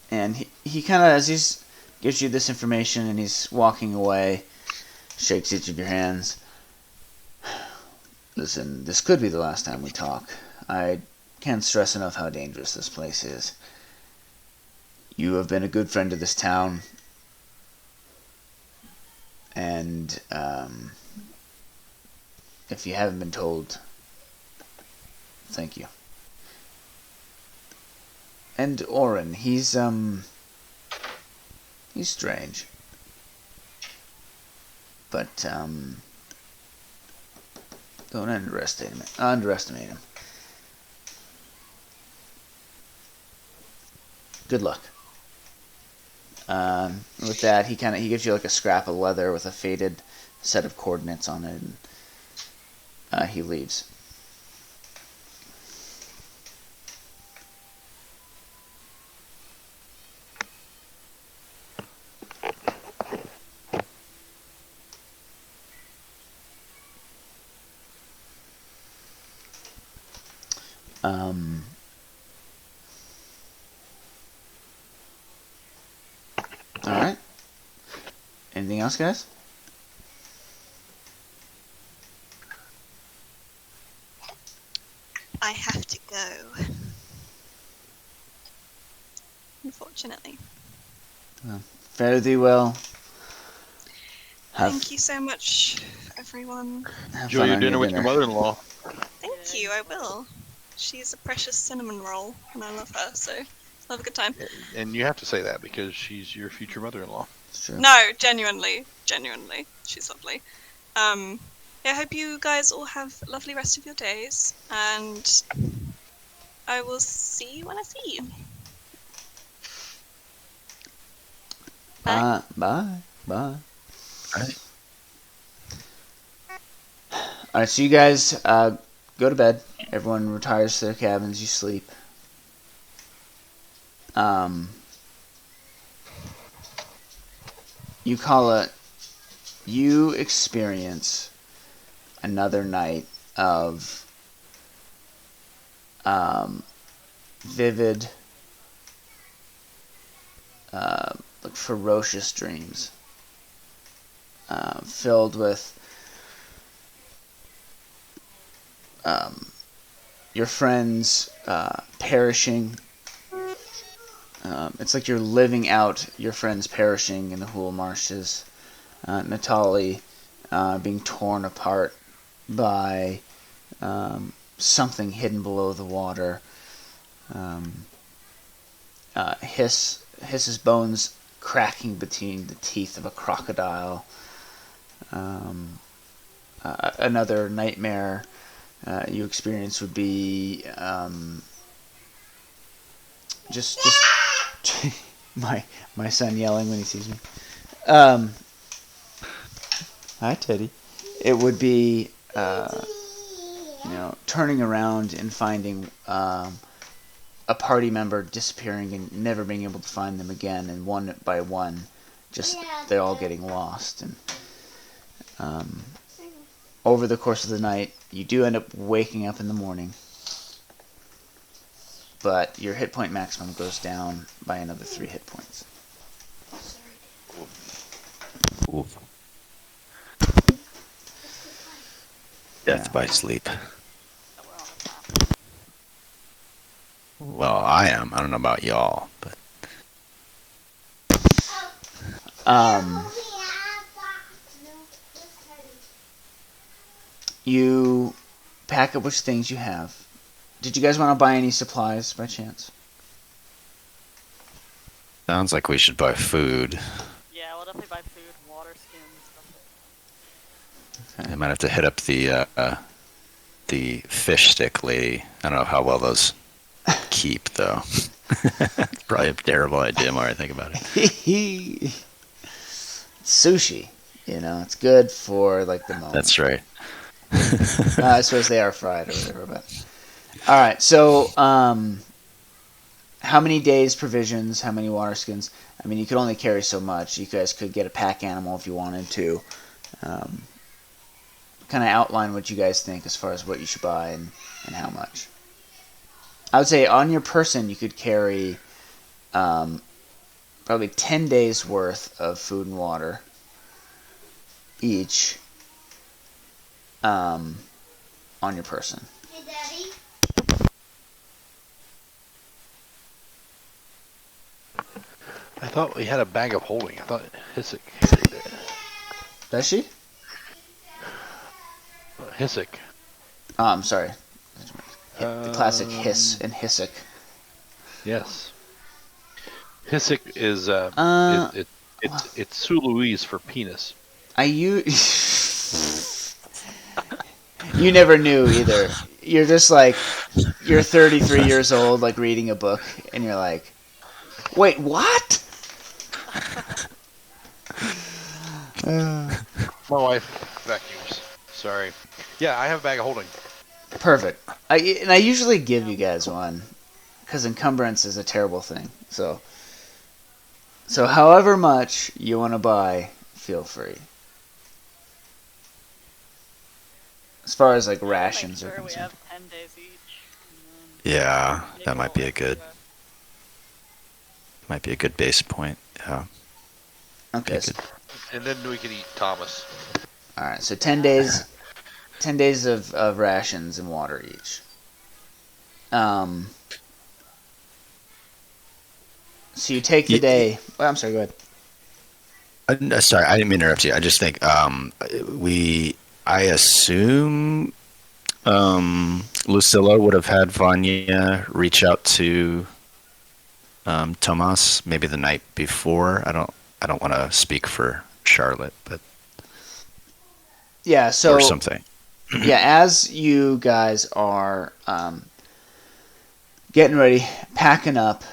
And he kind of, as he's gives you this information and he's walking away, shakes each of your hands. Listen, this could be the last time we talk. I can't stress enough how dangerous this place is. You have been a good friend to this town. And, if you haven't been told, thank you. And Orin, he's strange. But, don't underestimate him. Good luck. With that, he gives you like a scrap of leather with a faded set of coordinates on it, and he leaves. Alright. Anything else, guys? I have to go. Unfortunately. Fare thee well. Thank you so much, everyone. Have Enjoy fun your on dinner with your mother-in-law. Thank you, I will. She's a precious cinnamon roll, and I love her, so have a good time. And you have to say that because she's your future mother-in-law. It's true. No, genuinely, she's lovely. Yeah, I hope you guys all have a lovely rest of your days, and I will see you when I see you. Bye. Bye. All right. Alright, so you guys go to bed. Everyone retires to their cabins. You sleep. You call it. You experience another night of vivid, like ferocious dreams, filled with your friends perishing. It's like you're living out your friends perishing in the Hool Marshes. Natali being torn apart by something hidden below the water. Hiss's bones cracking between the teeth of a crocodile. Another nightmare you experience would be just my son yelling when he sees me. Hi, Teddy. It would be turning around and finding a party member disappearing and never being able to find them again, and one by one, just they're all getting lost. And over the course of the night, you do end up waking up in the morning, but your hit point maximum goes down by another 3 hit points. Oof. Death by sleep. Well, I am. I don't know about y'all, but you pack up which things you have. Did you guys want to buy any supplies by chance? sounds like we should buy food. Yeah, we'll definitely buy food, water, skins, stuff like I might have to hit up the fish stick lady. I don't know how well those keep, though. Probably a terrible idea, more I think about it. Sushi, it's good for like the moment. That's right. I suppose they are fried or whatever, but all right. So, how many days provisions? How many water skins? I mean, you could only carry so much. You guys could get a pack animal if you wanted to. Kind of outline what you guys think as far as what you should buy and how much. I would say on your person you could carry probably 10 days worth of food and water each on your person. Hey, Daddy. I thought we had a bag of holding. I thought Hisik carried it. Does she? Hisik. Oh, I'm sorry. The classic hiss and Hisik. Yes. Hisik is it's Sue Louise for penis. You never knew either. You're just like, you're 33 years old, like reading a book, and you're like, wait, what? My wife vacuums. Sorry. Yeah, I have a bag of holding. Perfect. I usually give you guys one, because encumbrance is a terrible thing. So however much you want to buy, feel free. As far as like rations Make are sure we concerned. have 10 days each. Yeah, Make that a might be little a good base point. Yeah. Okay. Good. And then we can eat Thomas. All right. So 10 days. 10 days of rations and water each. So you take the day. Well, I'm sorry. Go ahead. Sorry, I didn't mean to interrupt you. I just think I assume Lucilla would have had Vanya reach out to Tomas maybe the night before. I don't want to speak for Charlotte, but Yeah. So or something. yeah, as you guys are getting ready, packing up,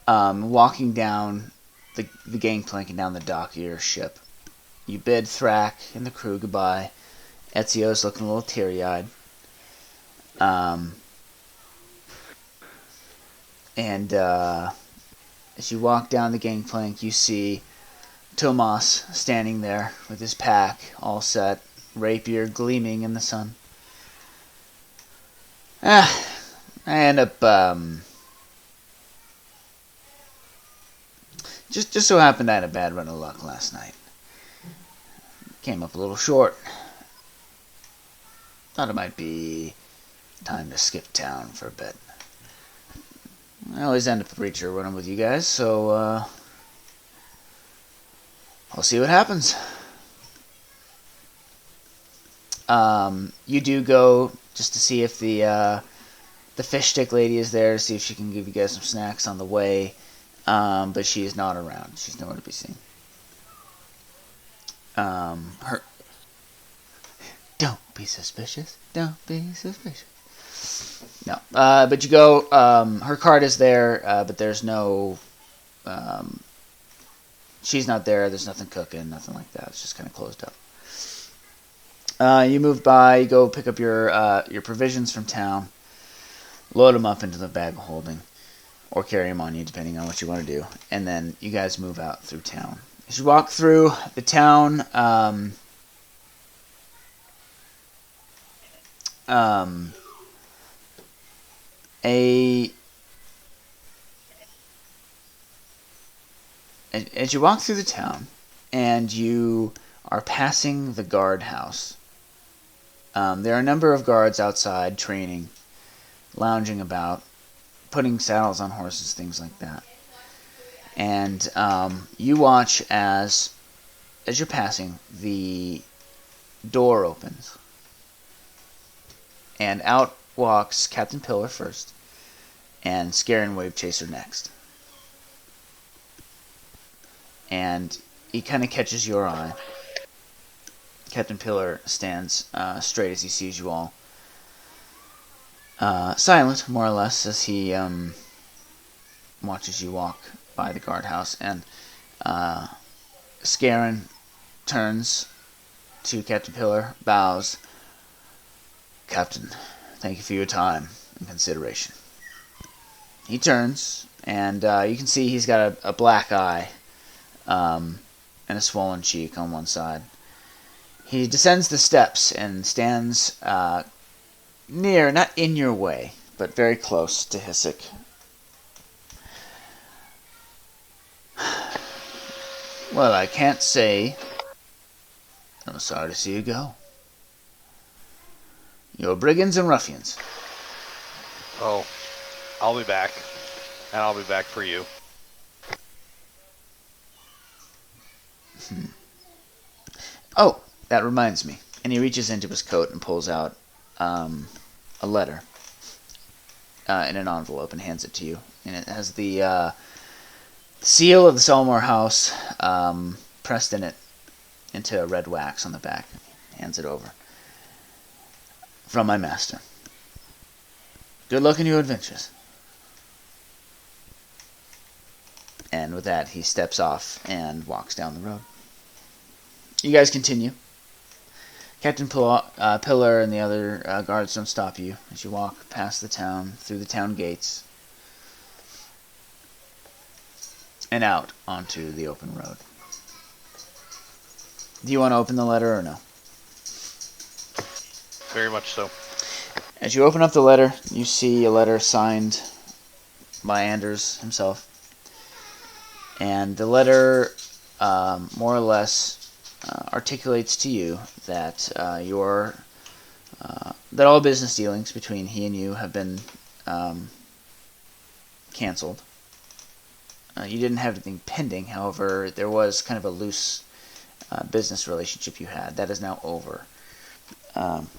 walking down the gangplank and down the dock of your ship, you bid Thrak and the crew goodbye. Ezio's looking a little teary-eyed. And as you walk down the gangplank, you see Tomas standing there with his pack all set, rapier gleaming in the sun. I end up just so happened I had a bad run of luck last night. Came up a little short. Thought it might be time to skip town for a bit. I always end up Reacher running with you guys, so I'll see what happens. You do go just to see if the fish stick lady is there, to see if she can give you guys some snacks on the way, but she is not around. She's nowhere to be seen. Her. Don't be suspicious. Don't be suspicious. No, but you go. Her card is there, but there's no. She's not there. There's nothing cooking, nothing like that. It's just kind of closed up. You move by. You go pick up your provisions from town. Load them up into the bag of holding, or carry them on you, depending on what you want to do. And then you guys move out through town. As you walk through the town, as you walk through the town, and you are passing the guardhouse, there are a number of guards outside training, lounging about, putting saddles on horses, things like that. And you watch as you're passing, the door opens, and out walks Captain Pillar first, and Scare and Wave Chaser next. And he kind of catches your eye. Captain Pillar stands straight as he sees you all. silent, more or less, as he watches you walk by the guardhouse. And Scarron turns to Captain Pillar, bows. Captain, thank you for your time and consideration. He turns, and you can see he's got a black eye and a swollen cheek on one side. He descends the steps and stands near, not in your way, but very close to Hyssik. Well, I can't say I'm sorry to see you go. You're brigands and ruffians. Oh, I'll be back. And I'll be back for you. Oh, that reminds me. And he reaches into his coat and pulls out a letter in an envelope and hands it to you. And it has the seal of the Salmore house pressed in it into red wax on the back. Hands it over. From my master. Good luck in your adventures. And with that, he steps off and walks down the road. You guys continue. Captain Pillar and the other guards don't stop you as you walk past the town, through the town gates, and out onto the open road. Do you want to open the letter or no? Very much so. As you open up the letter, you see a letter signed by Anders himself. And the letter more or less articulates to you that that all business dealings between he and you have been canceled. You didn't have anything pending, however, there was kind of a loose business relationship you had. That is now over.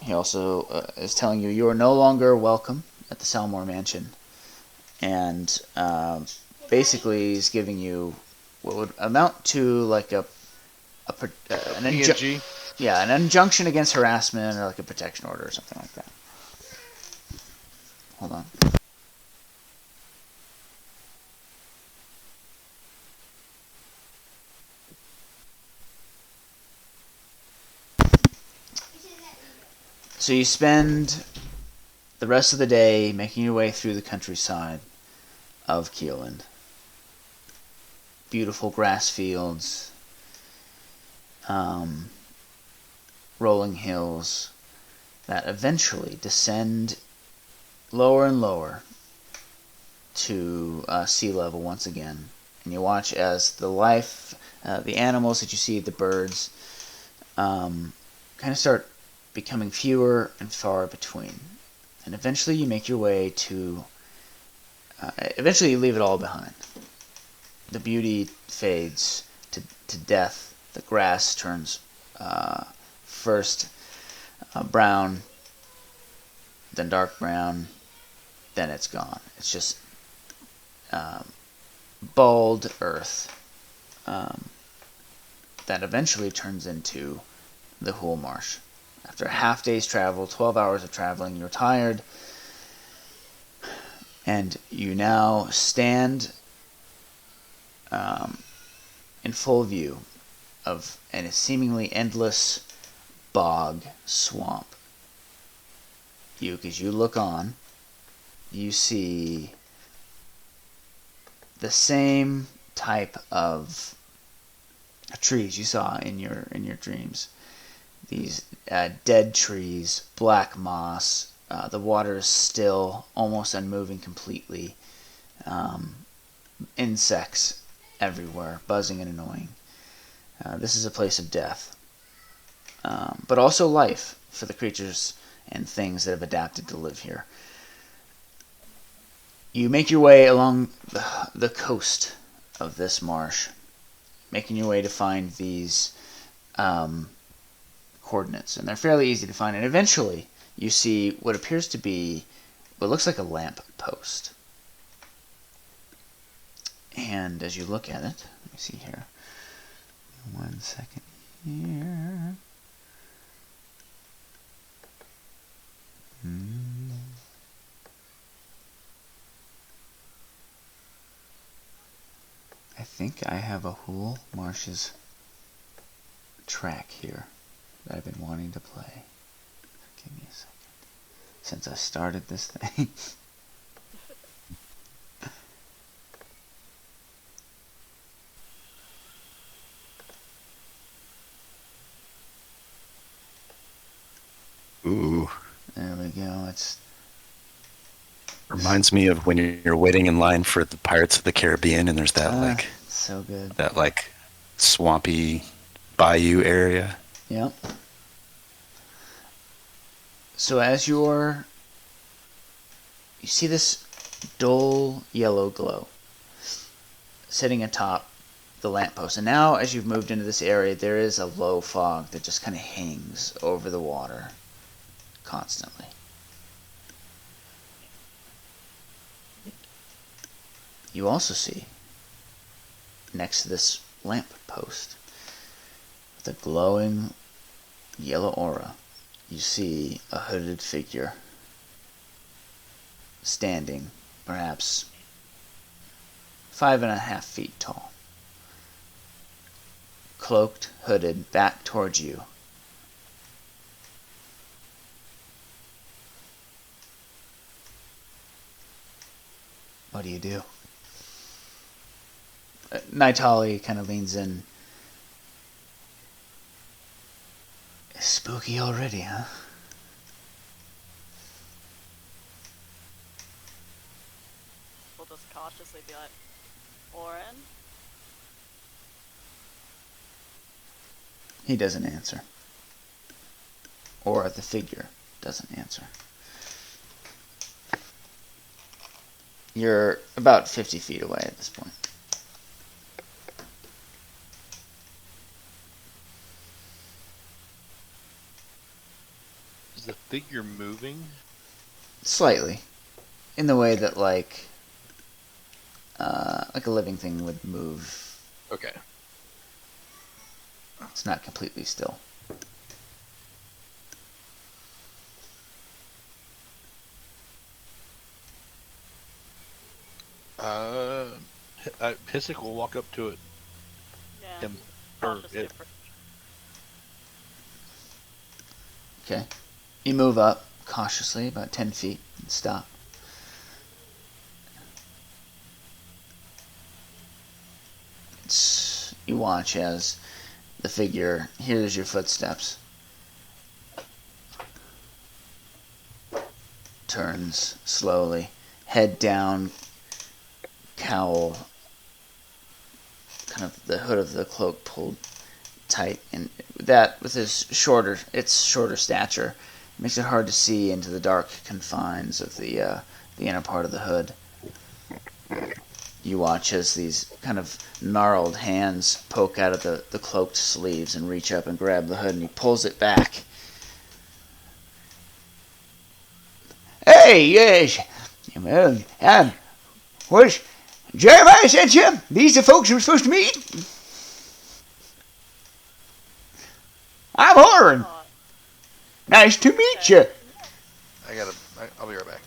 He also is telling you are no longer welcome at the Salmore Mansion, and basically he's giving you what would amount to like an injunction against harassment, or like a protection order or something like that. Hold on. So you spend the rest of the day making your way through the countryside of Keeland. Beautiful grass fields, rolling hills that eventually descend lower and lower to sea level once again. And you watch as the animals that you see, the birds, kind of start becoming fewer and far between. And eventually you make your way to... eventually you leave it all behind. The beauty fades to death. The grass turns first brown, then dark brown, then it's gone. It's just bald earth that eventually turns into the Hool Marsh. After a half day's travel, 12 hours of traveling, you're tired, and you now stand in full view of a seemingly endless bog swamp. As you look on, you see the same type of trees you saw in your dreams. These dead trees, black moss. The water is still, almost unmoving completely. Insects everywhere, buzzing and annoying. This is a place of death, but also life for the creatures and things that have adapted to live here. You make your way along the coast of this marsh, making your way to find these coordinates, and they're fairly easy to find. And eventually, you see what appears to be what looks like a lamp post. And as you look at it, let me see here. 1 second here. think I have a Hool Marshes track here that I've been wanting to play. Give me a second. Since I started this thing. Ooh. There we go. It's Reminds me of when you're waiting in line for the Pirates of the Caribbean and there's that so good. that swampy bayou area. Yep. So as you see this dull yellow glow sitting atop the lamppost. And now as you've moved into this area, there is a low fog that just kind of hangs over the water constantly. You also see, next to this lamppost, with a glowing yellow aura, you see a hooded figure standing, perhaps 5.5 feet tall, cloaked, hooded, back towards you. What do? Nightali kind of leans in. Spooky already, huh? We'll just cautiously be like, Oren? He doesn't answer. Or the figure doesn't answer. You're about 50 feet away at this point. Is the figure moving? Slightly. In the way that like a living thing would move. Okay. It's not completely still. Hisik will walk up to it. Yeah. Him. Or Cautiously it. approach. Okay. You move up cautiously, about 10 feet, and stop. You watch as the figure hears your footsteps, turns slowly, head down, cowl, kind of the hood of the cloak pulled tight, and that with his shorter stature, makes it hard to see into the dark confines of the inner part of the hood. You watch as these kind of gnarled hands poke out of the cloaked sleeves and reach up and grab the hood, and he pulls it back. Hey, yes. Where's Jeremiah sent you? These the folks we're supposed to meet? I'm Oren. Nice to meet you. I'll be right back.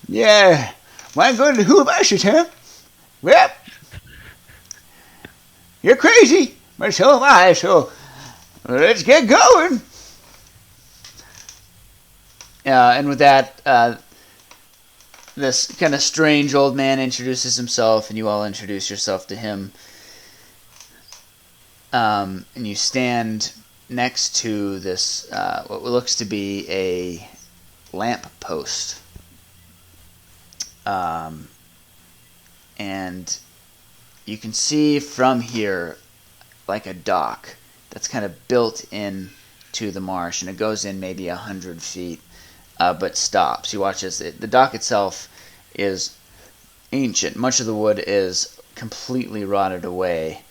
Yeah. Why going to who about it, huh? Well, you're crazy, but so am I, so let's get going. And with that, this kind of strange old man introduces himself, and you all introduce yourself to him. And you stand next to this, what looks to be a lamp post. And you can see from here like a dock that's kind of built in to the marsh, and it goes in maybe 100 feet, but stops. You watch as the dock itself is ancient. Much of the wood is completely rotted away,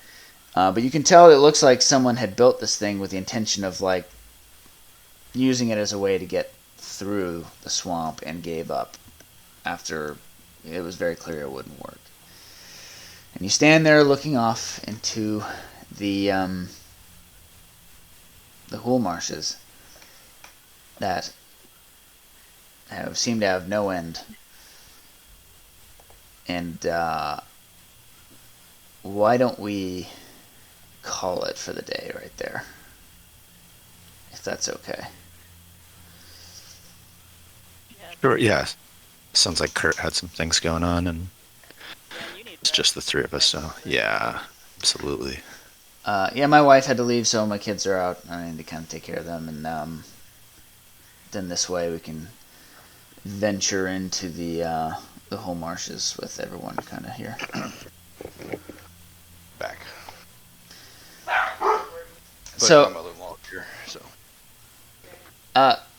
but you can tell it looks like someone had built this thing with the intention of like using it as a way to get through the swamp, and gave up after it was very clear it wouldn't work. And you stand there looking off into the Hool Marshes. that seem to have no end. And why don't we call it for the day right there? If that's okay. Yeah, Sure, yeah. Sounds like Kurt had some things going on, and yeah, you need it's rest. just the three of us, so yeah, absolutely. Yeah, my wife had to leave, so my kids are out. I need to kind of take care of them, and then this way we can venture into the whole marshes with everyone kind of here. Back. But So- my mother-in-law here, so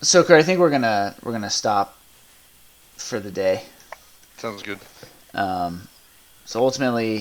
So Kurt, I think we're gonna stop for the day. sounds good. So ultimately,